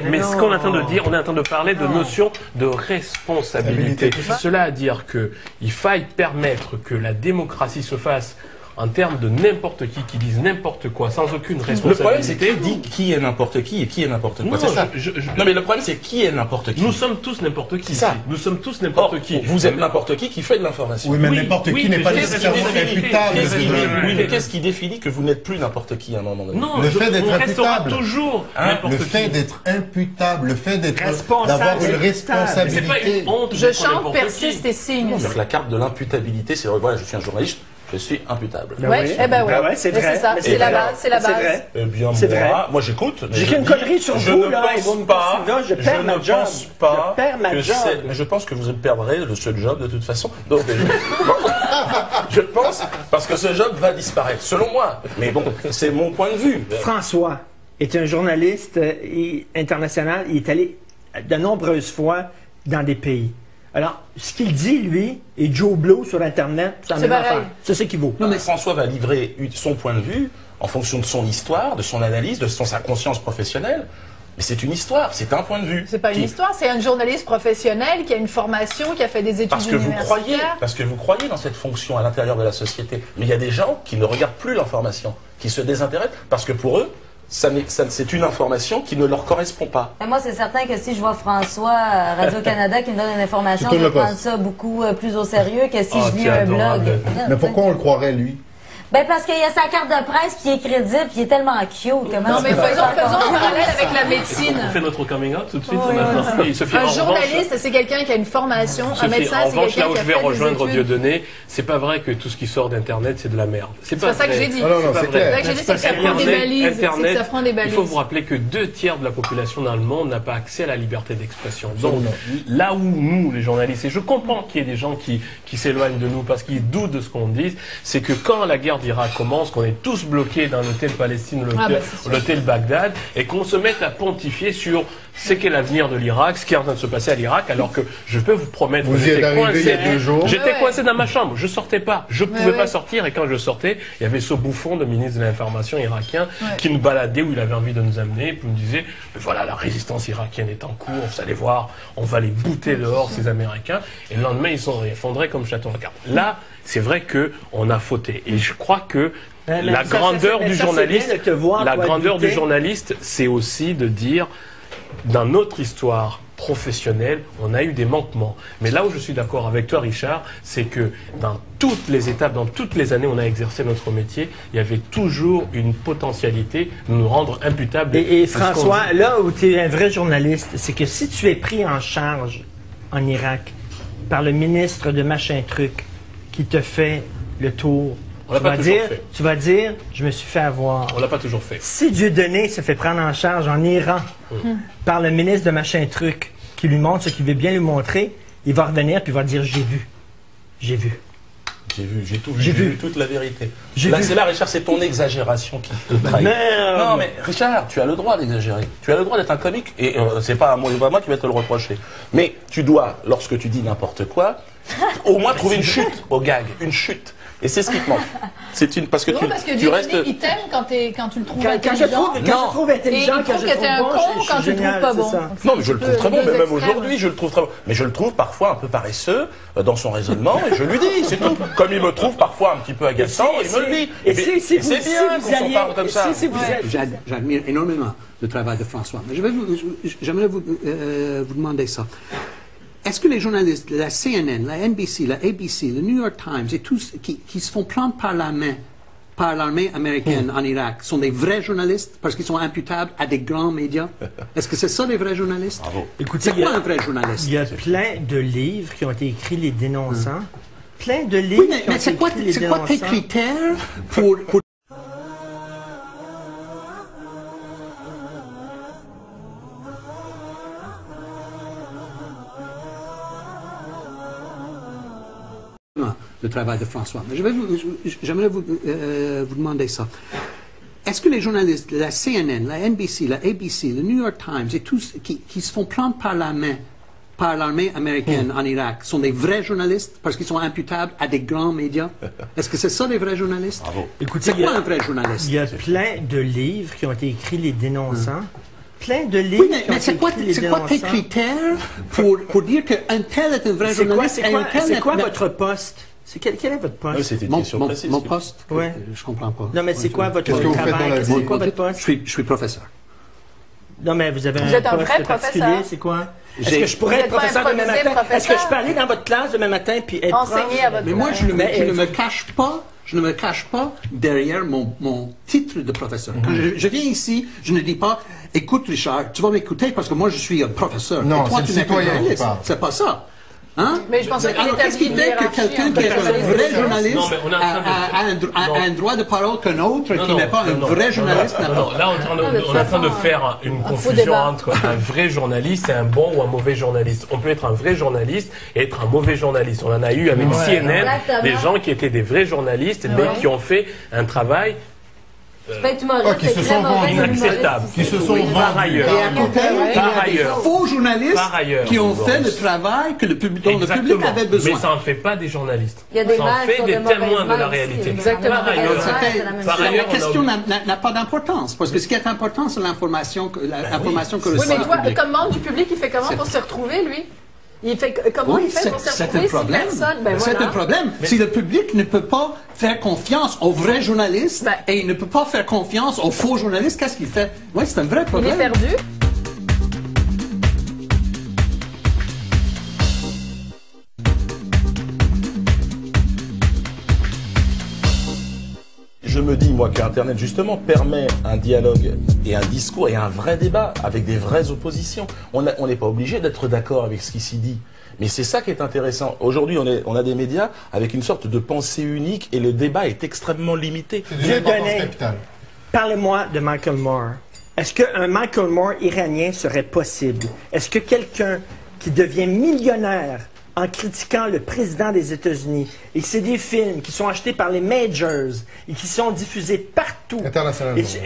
Mais ce qu'on est en train de dire, on est en train de parler de notion de responsabilité. Cela à dire qu'il faille permettre que la démocratie se fasse en termes de n'importe qui disent n'importe quoi, sans aucune responsabilité. Le problème, c'est qui dit qui est n'importe qui et qui est n'importe quoi. C'est ça. Non, mais le problème, c'est qui est n'importe qui. Nous sommes tous n'importe qui. Ça. Nous sommes tous n'importe qui. Vous êtes n'importe qui fait de l'information. Oui, mais n'importe qui n'est pas nécessairement imputable. Oui, mais qu'est-ce qui définit que vous n'êtes plus n'importe qui à un moment donné? Non, le fait d'être imputable. Toujours le fait d'être imputable, le fait d'avoir une responsabilité. C'est pas une honte. Je chante, persiste et signe. La carte de l'imputabilité, c'est voilà, je suis un journaliste. Je suis imputable. C'est vrai. C'est la base. C'est la base. Eh bien, moi j'écoute. J'ai qu'une connerie sur vous, là. Je pense que vous perdrez ce job de toute façon. Donc, je pense, parce que ce job va disparaître, selon moi. Mais bon, c'est mon point de vue. François est un journaliste international. Il est allé de nombreuses fois dans des pays. Alors, ce qu'il dit, lui, et Joe Blow sur Internet, c'est pareil. C'est ce qui vaut. Non, mais François va livrer son point de vue en fonction de son histoire, de son analyse, de sa conscience professionnelle. Mais c'est une histoire, c'est un point de vue. C'est pas une histoire, c'est un journaliste professionnel qui a une formation, qui a fait des études universitaires. Parce que vous croyez dans cette fonction à l'intérieur de la société. Mais il y a des gens qui ne regardent plus l'information, qui se désintéressent, parce que pour eux, c'est une information qui ne leur correspond pas. Et moi, c'est certain que si je vois François à Radio-Canada qui me donne une information, je vais prendre ça beaucoup plus au sérieux que si je lis un blog. Mais pourquoi on le croirait, lui? Ben parce qu'il y a sa carte de presse, puis il est crédible, puis il est tellement cute. Non, mais faisons un parallèle avec la médecine. On fait notre coming out tout de suite. Un journaliste, c'est quelqu'un qui a une formation. Un médecin, c'est quelqu'un qui a fait des études. Là où je vais rejoindre Dieudonné, c'est pas vrai que tout ce qui sort d'Internet, c'est de la merde. C'est pas ça que j'ai dit. Non, c'est clair. C'est que ça prend des balises. Internet, il faut vous rappeler que 2/3 de la population dans le monde n'a pas accès à la liberté d'expression. Donc, là où nous, les journalistes, et je comprends qu'il y ait des gens qui s'éloignent de nous parce qu'ils doutent de ce qu'on dit, c'est que quand la guerre d'Irak commence, qu'on est tous bloqués dans l'hôtel Palestine, l'hôtel Bagdad, et qu'on se mette à pontifier sur ce qu'est l'avenir de l'Irak, ce qui est en train de se passer à l'Irak, alors que je peux vous promettre que j'étais coincé. Il y a 2 jours. J'étais coincé dans ma chambre, je sortais pas, je pouvais pas sortir, et quand je sortais, il y avait ce bouffon de ministre de l'information irakien qui nous baladait où il avait envie de nous amener, puis nous disait, voilà, la résistance irakienne est en cours, vous allez voir, on va les bouter dehors, ces Américains, et le lendemain, ils sont effondrés comme château de cartes. Là, c'est vrai que on a fauté, et je crois que la grandeur du journaliste, c'est aussi de dire, dans notre histoire professionnelle, on a eu des manquements. Mais là où je suis d'accord avec toi, Richard, c'est que dans toutes les étapes, dans toutes les années où on a exercé notre métier, il y avait toujours une potentialité de nous rendre imputables. Et François, là où tu es un vrai journaliste, c'est que si tu es pris en charge en Irak par le ministre de machin truc qui te fait le tour, tu vas dire, je me suis fait avoir. On l'a pas toujours fait. Si Dieudonné se fait prendre en charge en Iran par le ministre de machin truc qui lui montre ce qu'il veut bien lui montrer, il va revenir puis il va dire, j'ai vu. J'ai vu toute la vérité. C'est là, Richard, c'est ton exagération qui te trahit. Non, mais Richard, tu as le droit d'exagérer. Tu as le droit d'être un comique. Et c'est pas moi qui vais te le reprocher. Mais tu dois, lorsque tu dis n'importe quoi, au moins trouver une chute au gag. Une chute. Et c'est ce qui te manque. Parce que tu restes. Il t'aime quand tu le trouves intelligent. Quand je trouve intelligent, quand je trouve bon, quand tu le trouves pas bon. Non, mais je le trouve très bon. Mais même aujourd'hui, je le trouve très bon. Mais je le trouve parfois un peu paresseux dans son raisonnement. Et je lui dis, c'est tout. Comme il me trouve parfois un petit peu agaçant, il me le dit. Et c'est bien qu'on s'en parle comme ça. J'admire énormément le travail de François. Mais j'aimerais vous demander ça. Est-ce que les journalistes de la CNN, la NBC, la ABC, le New York Times et tous qui se font prendre par la main par l'armée américaine en Irak sont des vrais journalistes parce qu'ils sont imputables à des grands médias? Est-ce que c'est ça les vrais journalistes? Écoutez, c'est quoi un vrai journaliste? Il y a plein de livres qui ont été écrits les dénonçants. Plein de livres qui ont été écrits les dénonçants. C'est quoi tes critères pour... le travail de François. Mais j'aimerais vous demander ça. Est-ce que les journalistes, la CNN, la NBC, la ABC, le New York Times et tous qui se font prendre par la main par l'armée américaine en Irak sont des vrais journalistes parce qu'ils sont imputables à des grands médias? Est-ce que c'est ça des vrais journalistes? Écoutez, c'est quoi un vrai journaliste? Il y a plein de livres qui ont été écrits les dénonçants. Plein de livres. Oui, mais c'est quoi tes critères pour dire qu'un tel est un vrai journaliste? C'est quoi votre poste? Quel est votre poste? C'était une question précise. Mon poste? Ouais. Je comprends pas. Non, mais c'est quoi votre travail? C'est quoi votre poste? Je suis professeur. Non, mais vous avez Vous êtes un vrai poste particulier, professeur. c'est quoi? Est-ce que je pourrais être professeur demain matin? Est-ce que je peux aller dans votre classe demain matin puis être enseigner à votre Mais moi, je ne me cache pas. Je ne me cache pas derrière mon titre de professeur. Quand je viens ici, je ne dis pas, écoute Richard, tu vas m'écouter parce que moi je suis un professeur. Non, toi, c'est le citoyen qui parle. C'est pas ça. Hein? Mais je pense que alors, qu'est-ce qui fait que quelqu'un qui est un vrai journaliste a un droit de parole qu'un autre qui n'est pas un vrai journaliste n'a pas? Là, on est en train de faire une confusion entre un vrai journaliste et un bon ou un mauvais journaliste. On peut être un vrai journaliste et être un mauvais journaliste. On en a eu avec CNN des gens qui étaient des vrais journalistes, mais qui ont fait un travail qui se sont vendus, inacceptable. Qui se sont Par ailleurs. Et à côté, il y a des faux journalistes qui ont fait le travail que dont le public avait besoin. Mais ça n'en fait pas des journalistes. Il y a des ça en fait des témoins de la réalité. Exactement. Par ailleurs, la question n'a pas d'importance, parce que ce qui est important, c'est l'information que Oui, reçoit mais le toi, public. comme membre du public, il fait comment pour se retrouver, lui? Comment il fait pour se retrouver si personne... C'est un problème. Si le public ne peut pas faire confiance aux vrais journalistes et il ne peut pas faire confiance aux faux journalistes, qu'est-ce qu'il fait? Oui, c'est un vrai problème. Il est perdu. Je me dis, moi, qu'Internet, justement, permet un dialogue et un discours et un vrai débat avec des vraies oppositions. On n'est pas obligé d'être d'accord avec ce qui s'y dit. Mais c'est ça qui est intéressant. Aujourd'hui, on a des médias avec une sorte de pensée unique et le débat est extrêmement limité. Parlez-moi de Michael Moore. Est-ce qu'un Michael Moore iranien serait possible? Est-ce que quelqu'un qui devient millionnaire en critiquant le président des États-Unis, et que c'est des films qui sont achetés par les majors et qui sont diffusés partout,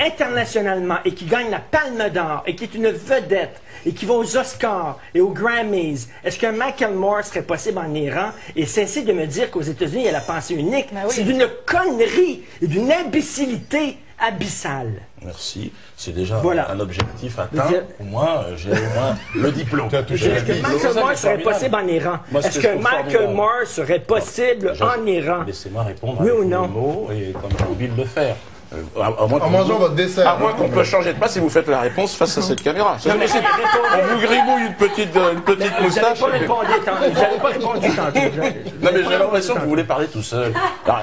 internationalement, et qui gagnent la Palme d'Or, et qui est une vedette, et qui vont aux Oscars et aux Grammys, est-ce qu'un Michael Moore serait possible en Iran? Et cessez de me dire qu'aux États-Unis, il y a la pensée unique. C'est d'une connerie et d'une imbécilité abyssale. Merci. C'est déjà un objectif atteint. Pour moi, j'ai au moins le diplôme. Est-ce que Michael Moore serait possible en Iran? Est-ce que Michael Moore serait possible en Iran? Laissez-moi répondre oui avec ou non? mes mots et comme j'ai envie de le faire. En mangeant votre dessert. À moins qu'on peut changer de place si vous faites la réponse face à cette caméra. On vous gribouille une petite moustache. Vous n'avez pas répondu tantôt. Non, mais j'ai l'impression que vous voulez parler tout seul.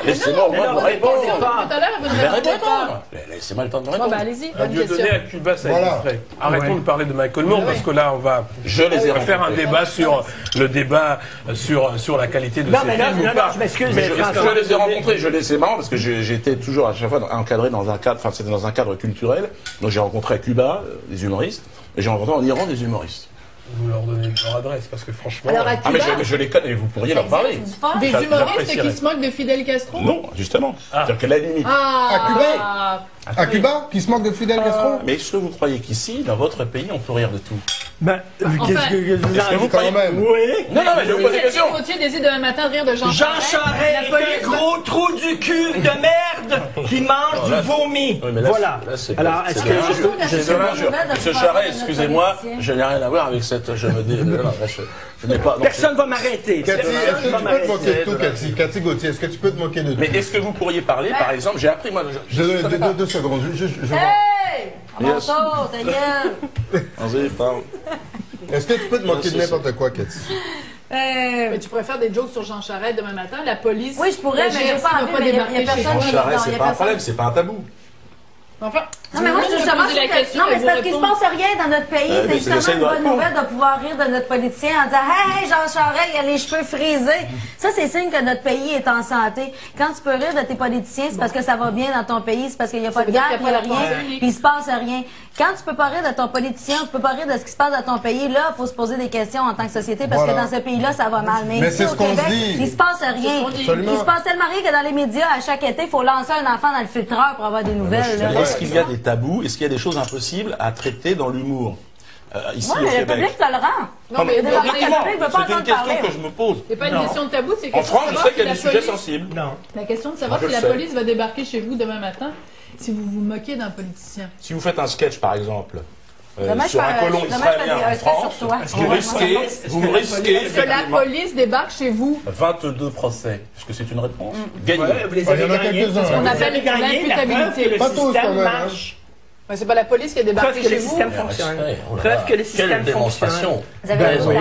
Laissez-moi au moins me répondre. Tout à l'heure, vous ne répondez pas. Laissez-moi le temps de répondre. Allez-y, Un Dieu donné à Cuba, ça illustrait. Arrêtons de parler de Michael Moore parce que là, on va faire un débat sur le débat sur la qualité de ces films ou pas. Je m'excuse. Je les ai rencontrés. C'est marrant parce que j'étais toujours à chaque fois encadré dans un cadre, c'était dans un cadre culturel. Donc j'ai rencontré à Cuba des humoristes et j'ai rencontré en Iran des humoristes. Vous leur donnez leur adresse parce que franchement. Alors, à Cuba, mais je les connais, vous pourriez leur parler. des humoristes qui se moquent de Fidel Castro? Non, justement. C'est-à-dire que la limite. À Cuba, qui se moque de Fidel Castro? Mais est-ce que vous croyez qu'ici, dans votre pays, on peut rire de tout? Qu'est-ce que vous croyez même? Oui. Non, mais je vous pose des questions. Gauthier décide demain matin de rire de Jean Charest est un gros trou du cul de merde qui mange du vomi. Voilà. Alors, est-ce que Monsieur Charest, excusez-moi, je n'ai rien à voir avec cette. Je n'ai pas. Personne ne va m'arrêter. Cathy, est-ce que tu peux te moquer de tout, Cathy? Cathy Gauthier, est-ce que tu peux te moquer de tout? Mais est-ce que vous pourriez parler, par exemple, j'ai appris moi. Je donne 2 secondes. Hey! Monto, ta gueule! Vas-y, parle. Est-ce que tu peux te moquer de n'importe quoi, Cathy? Mais tu pourrais faire des jokes sur Jean Charest demain matin. La police. Oui, je pourrais, mais j'ai pas envie. Il y a personne Charest, c'est pas un problème, c'est pas un tabou. Enfin, Non, mais moi, justement, non, mais c'est parce qu'il se passe rien dans notre pays. C'est justement une bonne nouvelle de pouvoir rire de notre politicien en disant « Hey, Jean Charest, il a les cheveux frisés. » Ça, c'est signe que notre pays est en santé. Quand tu peux rire de tes politiciens, c'est parce que ça va bien dans ton pays, c'est parce qu'il n'y a pas de guerre, il n'y a rien, puis il se passe rien. Quand tu peux pas rire de ton politicien, tu peux pas rire de ce qui se passe dans ton pays, là, il faut se poser des questions en tant que société, parce que dans ce pays-là, ça va mal. Mais ici, au Québec, il se passe rien. Il se passe tellement rien que dans les médias, à chaque été, il faut lancer un enfant dans le filtreur pour avoir des nouvelles. Est-ce qu'il y a des tabous? Est-ce qu'il y a des choses impossibles à traiter dans l'humour? Ici au Québec. Le public tolérant. Non, mais c'est une question que je me pose. C'est pas une question de tabou, c'est en France, je sais qu'il y a des sujets sensibles. Non. La question de savoir si la police va débarquer chez vous demain matin, si vous vous moquez d'un politicien. Si vous faites un sketch, par exemple, sur un colon israélien en France, vous risquez... Est-ce que la police débarque chez vous? 22 procès. Est-ce que c'est une réponse? Gagné. Il y en a quelques-uns. On appelle l'imputabilité. Pas tous, quand même. Mais c'est pas la police qui a débarqué chez vous. Preuve que le système fonctionne. Vous avez raison.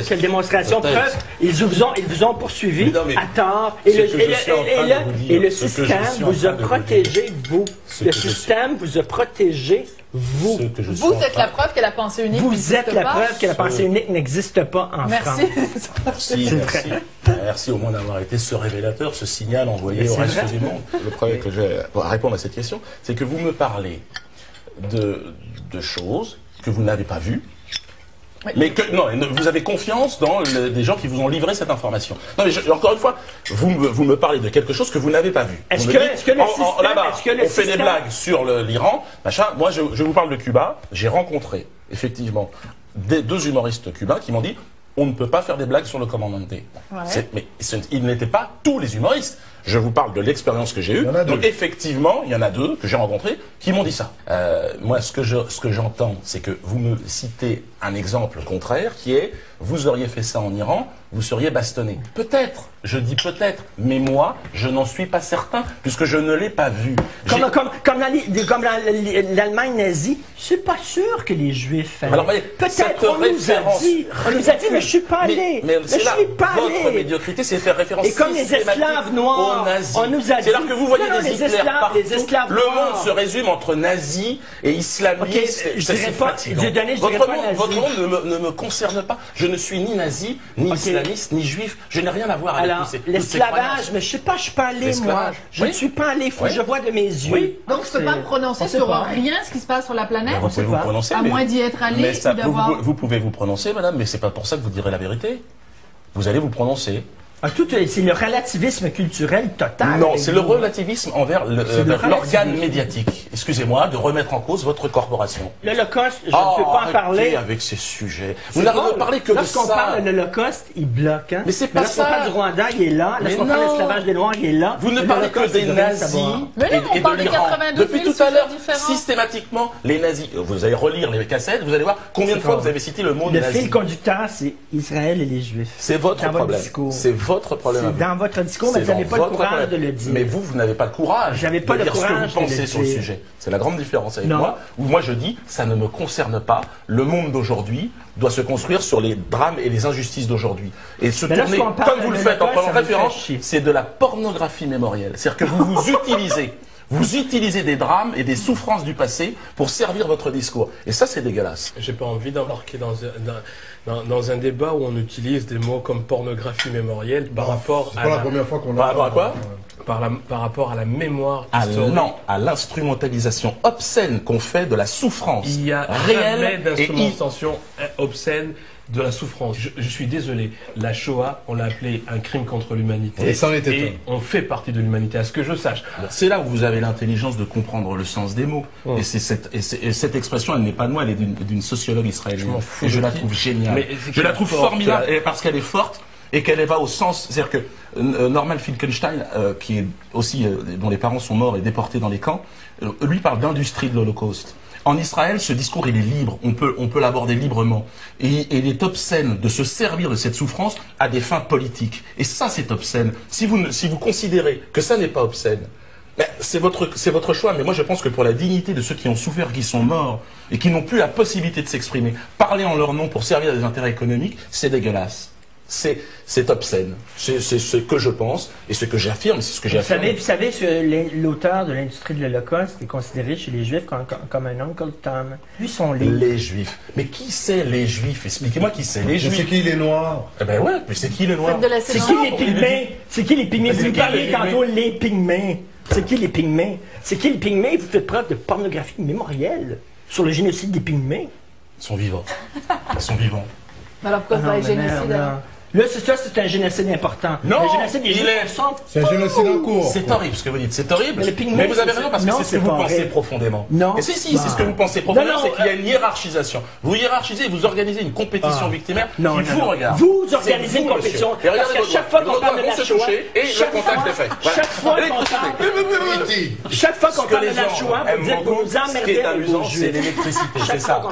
Quelle démonstration? Preuve, ils vous ont poursuivi à tort. Et le système vous a protégé, vous. Le système vous a protégé, vous. Vous êtes la preuve que la pensée unique Vous êtes la preuve que la pensée unique n'existe pas en France. Merci au moins d'avoir été ce révélateur, ce signal envoyé au reste du monde. Le problème que j'ai à répondre à cette question, c'est que vous me parlez de choses que vous n'avez pas vues, mais que non, vous avez confiance dans des gens qui vous ont livré cette information. Non, mais encore une fois, vous me parlez de quelque chose que vous n'avez pas vu. Est-ce que le système, là-bas, on fait des blagues sur l'Iran, machin. Moi, je vous parle de Cuba. J'ai rencontré effectivement deux humoristes cubains qui m'ont dit on ne peut pas faire des blagues sur le Comandante. Mais ils n'étaient pas tous les humoristes. Je vous parle de l'expérience que j'ai eue. Donc effectivement, il y en a deux que j'ai rencontrés qui m'ont dit ça. Moi, ce que j'entends, c'est que vous me citez un exemple contraire qui est vous auriez fait ça en Iran, vous seriez bastonné. Peut-être, je dis peut-être, mais moi, je n'en suis pas certain puisque je ne l'ai pas vu. Comme l'Allemagne nazie, je suis pas sûr que les Juifs. Peut-être on nous a dit, mais je suis pas allé. Mais c'est là votre médiocrité, c'est faire référence. Et comme les esclaves noirs, on nous a dit. C'est alors que vous voyez des Hitler partout. Le monde se résume entre nazis et islamistes. Je dirais pas. Votre monde ne me concerne pas. Je ne suis ni nazi, ni islamiste, ni juif. Je n'ai rien à voir avec tous ces l'esclavage, mais je suis pas allé, moi. Je ne suis pas allé. Il faut que je vois de mes yeux. Oui. Donc, je ne peux pas me prononcer sur rien ce qui se passe sur la planète. Vous pouvez vous prononcer. À moins d'y être allé ou d'avoir... Vous pouvez vous prononcer, madame, mais c'est pas pour ça que vous direz la vérité. Vous allez vous prononcer. C'est le relativisme culturel total. Non, c'est le relativisme envers l'organe médiatique. Excusez-moi de remettre en cause votre corporation. L'Holocauste, je ne peux pas en parler. Avec ces sujets. Vous n'arrivez pas parler que de ça. Lorsqu'on parle de l'Holocauste, il bloque. Mais c'est pas ça. Lorsqu'on parle du Rwanda, il est là. Lorsqu'on parle de l'esclavage des Noirs, il est là. Vous ne parlez que des nazis et de l'Iran. Depuis tout à l'heure, systématiquement, les nazis. Vous allez relire les cassettes, vous allez voir combien de fois vous avez cité le mot nazi. Le fil conducteur, c'est Israël et les Juifs. C'est votre problème. C'est votre problème. C'est dans votre discours, mais vous n'avez pas le courage de le dire. Mais vous n'avez pas le courage de dire ce que vous pensez sur le sujet. C'est la grande différence avec moi, où moi je dis, ça ne me concerne pas. Le monde d'aujourd'hui doit se construire sur les drames et les injustices d'aujourd'hui. Et se tourner, comme vous le faites en prenant référence, c'est de la pornographie mémorielle. C'est-à-dire que vous utilisez des drames et des souffrances du passé pour servir votre discours. Et ça, c'est dégueulasse. J'ai pas envie d'embarquer dans un débat où on utilise des mots comme pornographie mémorielle par rapport à... C'est pas la première fois qu'on Par rapport à quoi ? Par rapport à la mémoire historique. Non, à l'instrumentalisation obscène qu'on fait de la souffrance réelle. Il y a jamais d'instrumentalisation obscène de la souffrance. Je suis désolé, la Shoah, on l'a appelé un crime contre l'humanité. Et on fait partie de l'humanité, à ce que je sache. C'est là où vous avez l'intelligence de comprendre le sens des mots. Et cette expression, elle n'est pas de moi, elle est d'une sociologue israélienne. Et je la trouve géniale. Je la trouve formidable parce qu'elle est forte et qu'elle va au sens... C'est-à-dire que Norman Finkelstein, qui est aussi, dont les parents sont morts et déportés dans les camps, lui parle d'industrie de l'Holocauste. En Israël, ce discours, il est libre, on peut l'aborder librement. Et il est obscène de se servir de cette souffrance à des fins politiques. Et ça, c'est obscène. Si vous considérez que ça n'est pas obscène, c'est votre choix. Mais moi, je pense que pour la dignité de ceux qui ont souffert, qui sont morts, et qui n'ont plus la possibilité de s'exprimer, parler en leur nom pour servir des intérêts économiques, c'est dégueulasse. c'est obscène. C'est ce que je pense et ce que j'affirme, c'est ce que j'affirme. Vous savez, l'auteur de l'industrie de l'Holocauste est considéré chez les Juifs comme un Uncle Tom. Lui, son livre. Les Juifs. Mais qui c'est les Juifs? Expliquez-moi qui c'est les Juifs. C'est qui les Noirs? Eh ben ouais, mais c'est qui les Noirs? C'est qui les Pygmées? C'est qui les Pygmées? Vous parlez tantôt les Pygmées. C'est qui les Pygmées? C'est qui les Pygmées? Vous faites preuve de pornographie mémorielle sur le génocide des Pygmées. Ils sont vivants. Ils sont vivants. Alors pourquoi ça est génocide? Là, c'est un génocide important. Non, le génocide des Juifs, c'est un génocide en cours. C'est horrible ce que vous dites, c'est horrible. Mais vous avez raison parce que c'est ce que vous pensez profondément. Non. Et si, c'est ce que vous pensez profondément, c'est qu'il y a une hiérarchisation. Vous hiérarchisez, vous organisez une compétition victimaire qui vous regarde. Vous organisez une compétition. Et regardez parce que chaque fois qu'on parle de la Shoah, et le contact est fait. Chaque fois qu'on parle de la Shoah, vous dites que vous emmerdez. Ce qui est amusant, c'est l'électricité. C'est ça.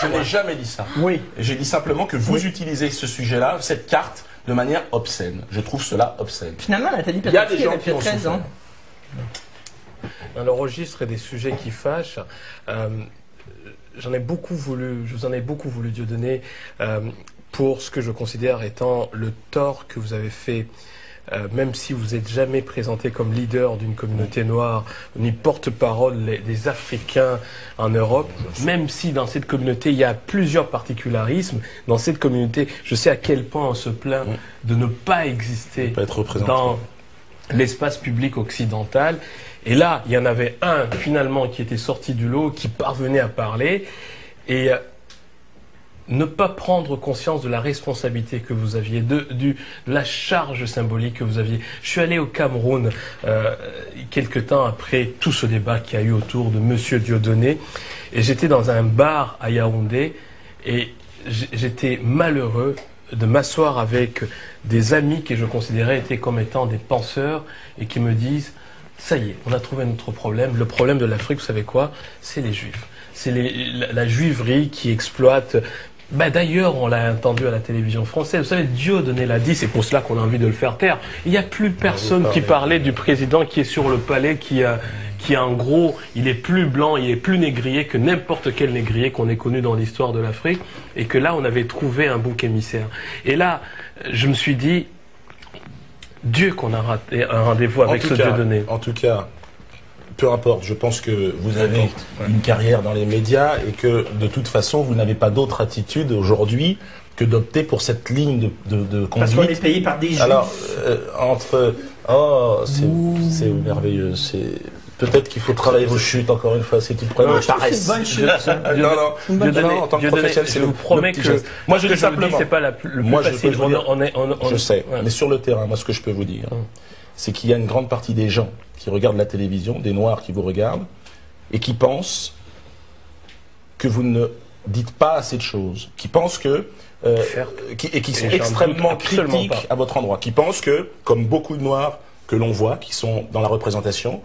Je n'ai jamais dit ça. Oui. J'ai dit simplement que vous utilisez ce sujet-là, cette carte, de manière obscène. Je trouve cela obscène. Finalement, Nathalie il y a des gens qui ont raison. Dans le registre des sujets qui fâchent, je vous en ai beaucoup voulu, Dieudonné, pour ce que je considère étant le tort que vous avez fait. Même si vous n'êtes jamais présenté comme leader d'une communauté noire, ni porte-parole des Africains en Europe, même si dans cette communauté il y a plusieurs particularismes, dans cette communauté, je sais à quel point on se plaint de ne pas exister dans l'espace public occidental. Et là, il y en avait un finalement qui était sorti du lot, qui parvenait à parler, et ne pas prendre conscience de la responsabilité que vous aviez, de la charge symbolique que vous aviez. Je suis allé au Cameroun quelque temps après tout ce débat qu'il y a eu autour de Monsieur Dieudonné, et j'étais dans un bar à Yaoundé, et j'étais malheureux de m'asseoir avec des amis que je considérais étaient comme étant des penseurs, et qui me disent « ça y est, on a trouvé notre problème. Le problème de l'Afrique, vous savez quoi? C'est les Juifs. C'est la juiverie qui exploite... » D'ailleurs, on l'a entendu à la télévision française. Vous savez, Dieudonné l'a dit, c'est pour cela qu'on a envie de le faire taire. Il n'y a plus personne qui parlait du président qui est sur le palais, qui en gros, il est plus blanc, il est plus négrier que n'importe quel négrier qu'on ait connu dans l'histoire de l'Afrique, et que là, on avait trouvé un bouc émissaire. Et là, je me suis dit, Dieu qu'on a raté un rendez-vous avec ce Dieudonné. En tout cas, peu importe, je pense que vous avez une carrière dans les médias et que de toute façon, vous n'avez pas d'autre attitude aujourd'hui que d'opter pour cette ligne de conduite. Parce qu'on est payé par des Juifs. Alors, c'est merveilleux, peut-être qu'il faut travailler vos chutes, encore une fois, c'est tout le problème. C'est une bonne chute, ça. Non, en tant que professionnel, c'est je vous promets que moi, je dis simplement, c'est pas le plus facile. Je sais, mais sur le terrain, moi, ce que je peux vous dire, c'est qu'il y a une grande partie des gens qui regardent la télévision, des Noirs qui vous regardent, et qui pensent que vous ne dites pas assez de choses, qui pensent que... et qui sont extrêmement critiques à votre endroit, qui pensent que, comme beaucoup de Noirs que l'on voit, qui sont dans la représentation,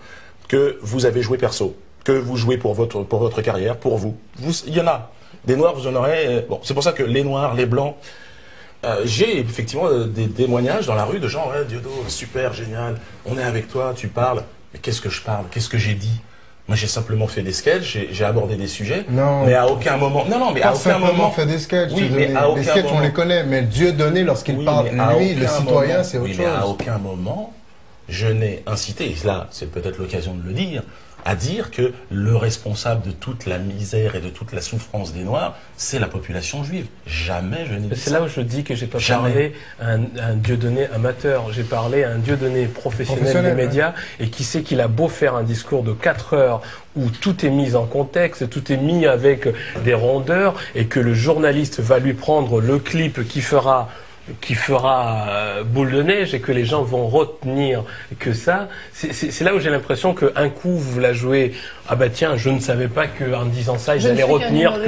que vous avez joué perso, que vous jouez pour votre carrière, pour vous. Il y en a. Des Noirs, vous en aurez... Bon, c'est pour ça que les Noirs, les Blancs... j'ai effectivement des témoignages dans la rue de gens, ouais, Diodo, super, génial, on est avec toi, tu parles. Mais qu'est-ce que je parle? Qu'est-ce que j'ai dit? Moi, j'ai simplement fait des sketchs, j'ai abordé des sujets, mais à aucun moment... Non, mais à aucun moment... fait des sketchs, oui, mais les sketchs, on les connaît, mais Dieudonné, lorsqu'il parle, lui, le citoyen, c'est autre chose. Mais à aucun moment, je n'ai incité, et là, c'est peut-être l'occasion de le dire, à dire que le responsable de toute la misère et de toute la souffrance des Noirs, c'est la population juive. Jamais je n'ai dit ça. C'est là où je dis que j'ai pas parlé à un Dieudonné amateur, j'ai parlé à un Dieudonné professionnel des médias, et qui sait qu'il a beau faire un discours de 4 heures où tout est mis en contexte, tout est mis avec des rondeurs, et que le journaliste va lui prendre le clip qui fera boule de neige et que les gens vont retenir que ça, c'est là où j'ai l'impression qu'un coup vous la jouez, ah bah tiens, je ne savais pas qu'en disant ça, ils allaient retenir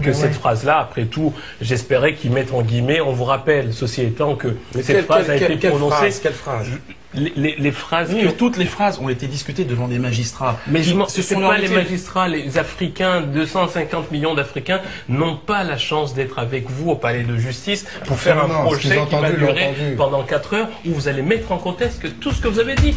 que cette phrase-là, après tout, j'espérais qu'ils mettent en guillemets, on vous rappelle, ceci étant que cette phrase a été prononcée. Quelle phrase? Les phrases... Oui, toutes les phrases ont été discutées devant des magistrats. Mais ce sont pas les magistrats, les Africains, 250 millions d'Africains n'ont pas la chance d'être avec vous au palais de justice pour faire un projet qui va durer pendant 4 heures où vous allez mettre en contexte tout ce que vous avez dit.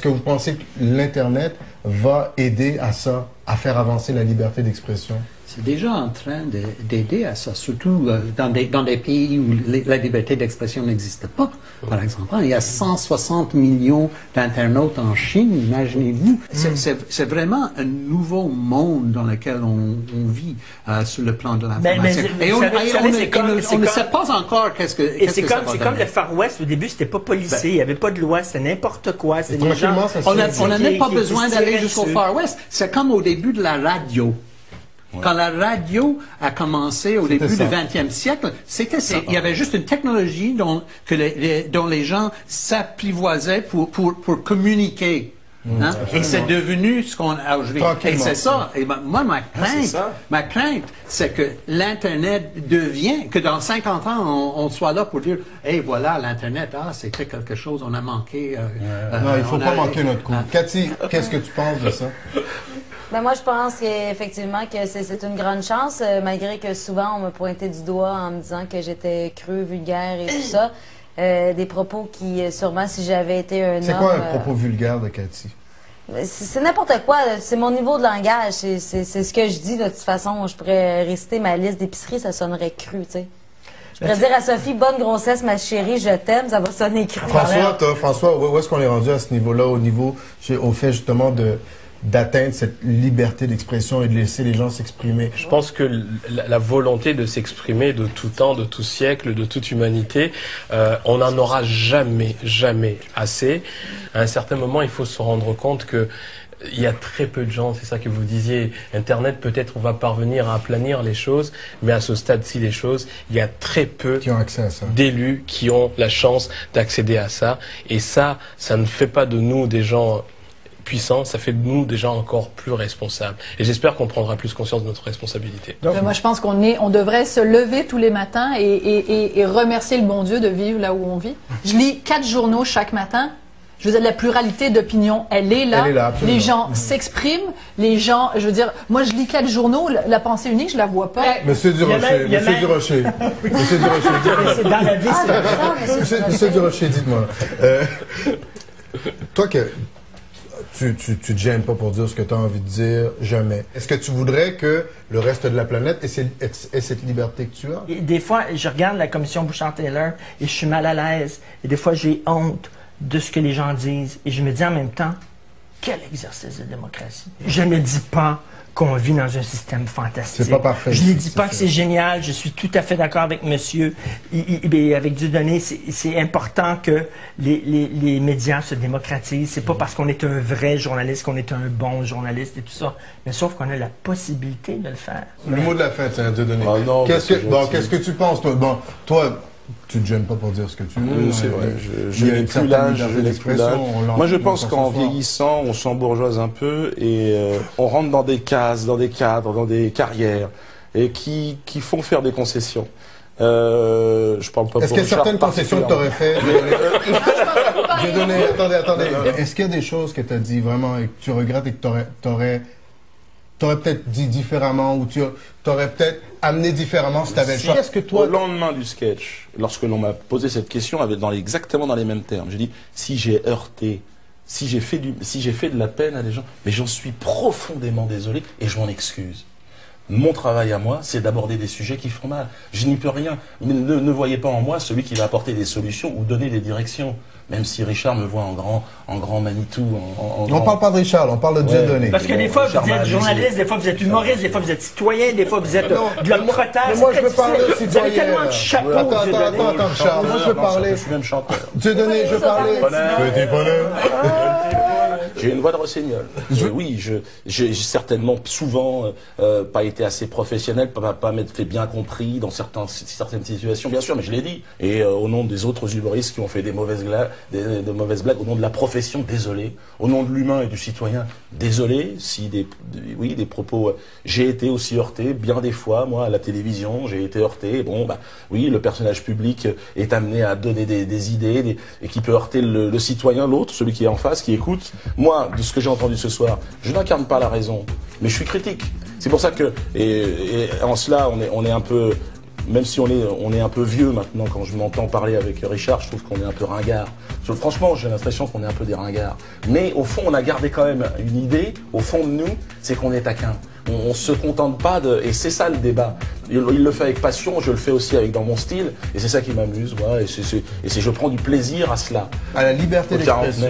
est-ce que vous pensez que l'Internet va aider à ça, à faire avancer la liberté d'expression? C'est déjà en train d'aider à ça, surtout dans des pays où la liberté d'expression n'existe pas. Par exemple, il y a 160 millions d'internautes en Chine, imaginez-vous. C'est vraiment un nouveau monde dans lequel on vit sur le plan de l'information. Et on ne sait pas encore qu'est-ce que c'est comme le Far West, au début, c'était pas policé, il n'y avait pas de loi, c'était n'importe quoi. On n'a même pas besoin d'aller jusqu'au Far West. C'est comme au début de la radio. Quand la radio a commencé au début du 20e siècle, il y avait juste une technologie dont les gens s'apprivoisaient pour communiquer. Hein? Et c'est devenu ce qu'on a aujourd'hui. Et c'est ça. Et moi, ma crainte, c'est que l'Internet devient, que dans 50 ans, on soit là pour dire, hey, voilà, l'Internet, c'était quelque chose, on a manqué. Non, il faut pas manquer notre coup. Cathy, qu'est-ce que tu penses de ça? Ben moi, je pense qu'effectivement que c'est une grande chance, malgré que souvent on me pointait du doigt en me disant que j'étais creux, vulgaire et tout ça. Des propos qui, sûrement, si j'avais été un homme... C'est quoi un propos vulgaire de Cathy? C'est n'importe quoi. C'est mon niveau de langage. C'est ce que je dis. De toute façon, je pourrais réciter ma liste d'épicerie, ça sonnerait cru, tu sais. Je pourrais dire à Sophie, bonne grossesse, ma chérie, je t'aime, ça va sonner cru. François, où est-ce qu'on est rendu à ce niveau-là, au fait justement d'atteindre cette liberté d'expression et de laisser les gens s'exprimer? Je pense que la volonté de s'exprimer de tout temps, de tout siècle, de toute humanité, on n'en aura jamais assez. À un certain moment, il faut se rendre compte que il y a très peu de gens, c'est ça que vous disiez, Internet, peut-être on va parvenir à aplanir les choses, mais à ce stade-ci des choses, il y a très peu d'élus qui ont la chance d'accéder à ça. Et ça ne fait pas de nous des gens puissants, ça fait de nous des gens encore plus responsables. Et j'espère qu'on prendra plus conscience de notre responsabilité. Donc, moi, je pense on devrait se lever tous les matins et remercier le bon Dieu de vivre là où on vit. Je lis 4 journaux chaque matin. Je veux dire, la pluralité d'opinion, elle est là. Les gens s'expriment. Les gens, je veux dire, moi, je lis 4 journaux. La pensée unique, je la vois pas. Monsieur Durocher, Monsieur Durocher, c'est dans la vie, Monsieur Durocher, dites-moi. Toi, tu te gênes pas pour dire ce que tu as envie de dire, jamais. Est-ce que tu voudrais que le reste de la planète ait cette liberté que tu as? Et des fois, je regarde la commission Bouchard-Taylor et je suis mal à l'aise. Et des fois, j'ai honte de ce que les gens disent. Et je me dis en même temps, quel exercice de démocratie. Je ne dis pas qu'on vit dans un système fantastique. C'est pas parfait. Je ne dis pas que c'est génial. Je suis tout à fait d'accord avec monsieur. Avec Dieudonné, c'est important que les médias se démocratisent. C'est pas parce qu'on est un vrai journaliste qu'on est un bon journaliste et tout ça. Mais sauf qu'on a la possibilité de le faire. Le mot de la fin, tiens, Dieudonné. Qu'est-ce que tu penses, toi? Bon, toi, tu ne te gênes pas pour dire ce que tu veux. C'est vrai. Je n'ai plus l'âge. Moi, je pense qu'en vieillissant, on s'embourgeoise un peu et on rentre dans des cases, dans des cadres, dans des carrières et qui font faire des concessions. Je parle pas. Est-ce qu'il y a certaines concessions que tu aurais fait? Attendez. Est-ce qu'il y a des choses que tu as dit vraiment et que tu regrettes et que t'aurais peut-être dit différemment ou tu aurais peut-être amené différemment si tu avais le choix? Est-ce que toi, au lendemain du sketch, lorsque l'on m'a posé cette question, exactement dans les mêmes termes, j'ai dit, si j'ai heurté, si j'ai fait de la peine à des gens, mais j'en suis profondément désolé et je m'en excuse. Mon travail à moi, c'est d'aborder des sujets qui font mal. Je n'y peux rien. Mais ne voyez pas en moi celui qui va apporter des solutions ou donner des directions. Même si Richard me voit en grand Manitou. On ne parle pas de Richard, on parle de Dieudonné. Parce que des fois, vous êtes journaliste, des fois, vous êtes humoriste, des fois, vous êtes citoyen, des fois, vous êtes de l'homme proteste. Mais moi, je veux parler de citoyen. Vous avez tellement de chapeaux. Attends, Richard. Moi, je veux parler. Je suis même chanteur. Dieudonné, je veux parler. Petit bonheur. J'ai une voix de rossignol. Oui, j'ai certainement souvent pas été assez professionnel, pas m'être fait bien compris dans certaines situations, bien sûr, mais je l'ai dit. Et au nom des autres humoristes qui ont fait des mauvaises blagues, au nom de la profession, désolé. Au nom de l'humain et du citoyen, désolé. Si des propos, j'ai été aussi heurté bien des fois, moi, à la télévision, j'ai été heurté. Bon, oui, le personnage public est amené à donner des idées et qui peut heurter le citoyen, l'autre, celui qui est en face, qui écoute. Moi, de ce que j'ai entendu ce soir, je n'incarne pas la raison, mais je suis critique. C'est pour ça que, et en cela, on est un peu même si on est un peu vieux maintenant, quand je m'entends parler avec Richard, je trouve qu'on est un peu ringard. Franchement, j'ai l'impression qu'on est un peu des ringards. Mais au fond, on a gardé quand même une idée, au fond de nous, c'est qu'on est taquin. On se contente pas de... Et c'est ça le débat. Il le fait avec passion, je le fais aussi dans mon style, et c'est ça qui m'amuse, voilà, et je prends du plaisir à cela. À la liberté d'expression.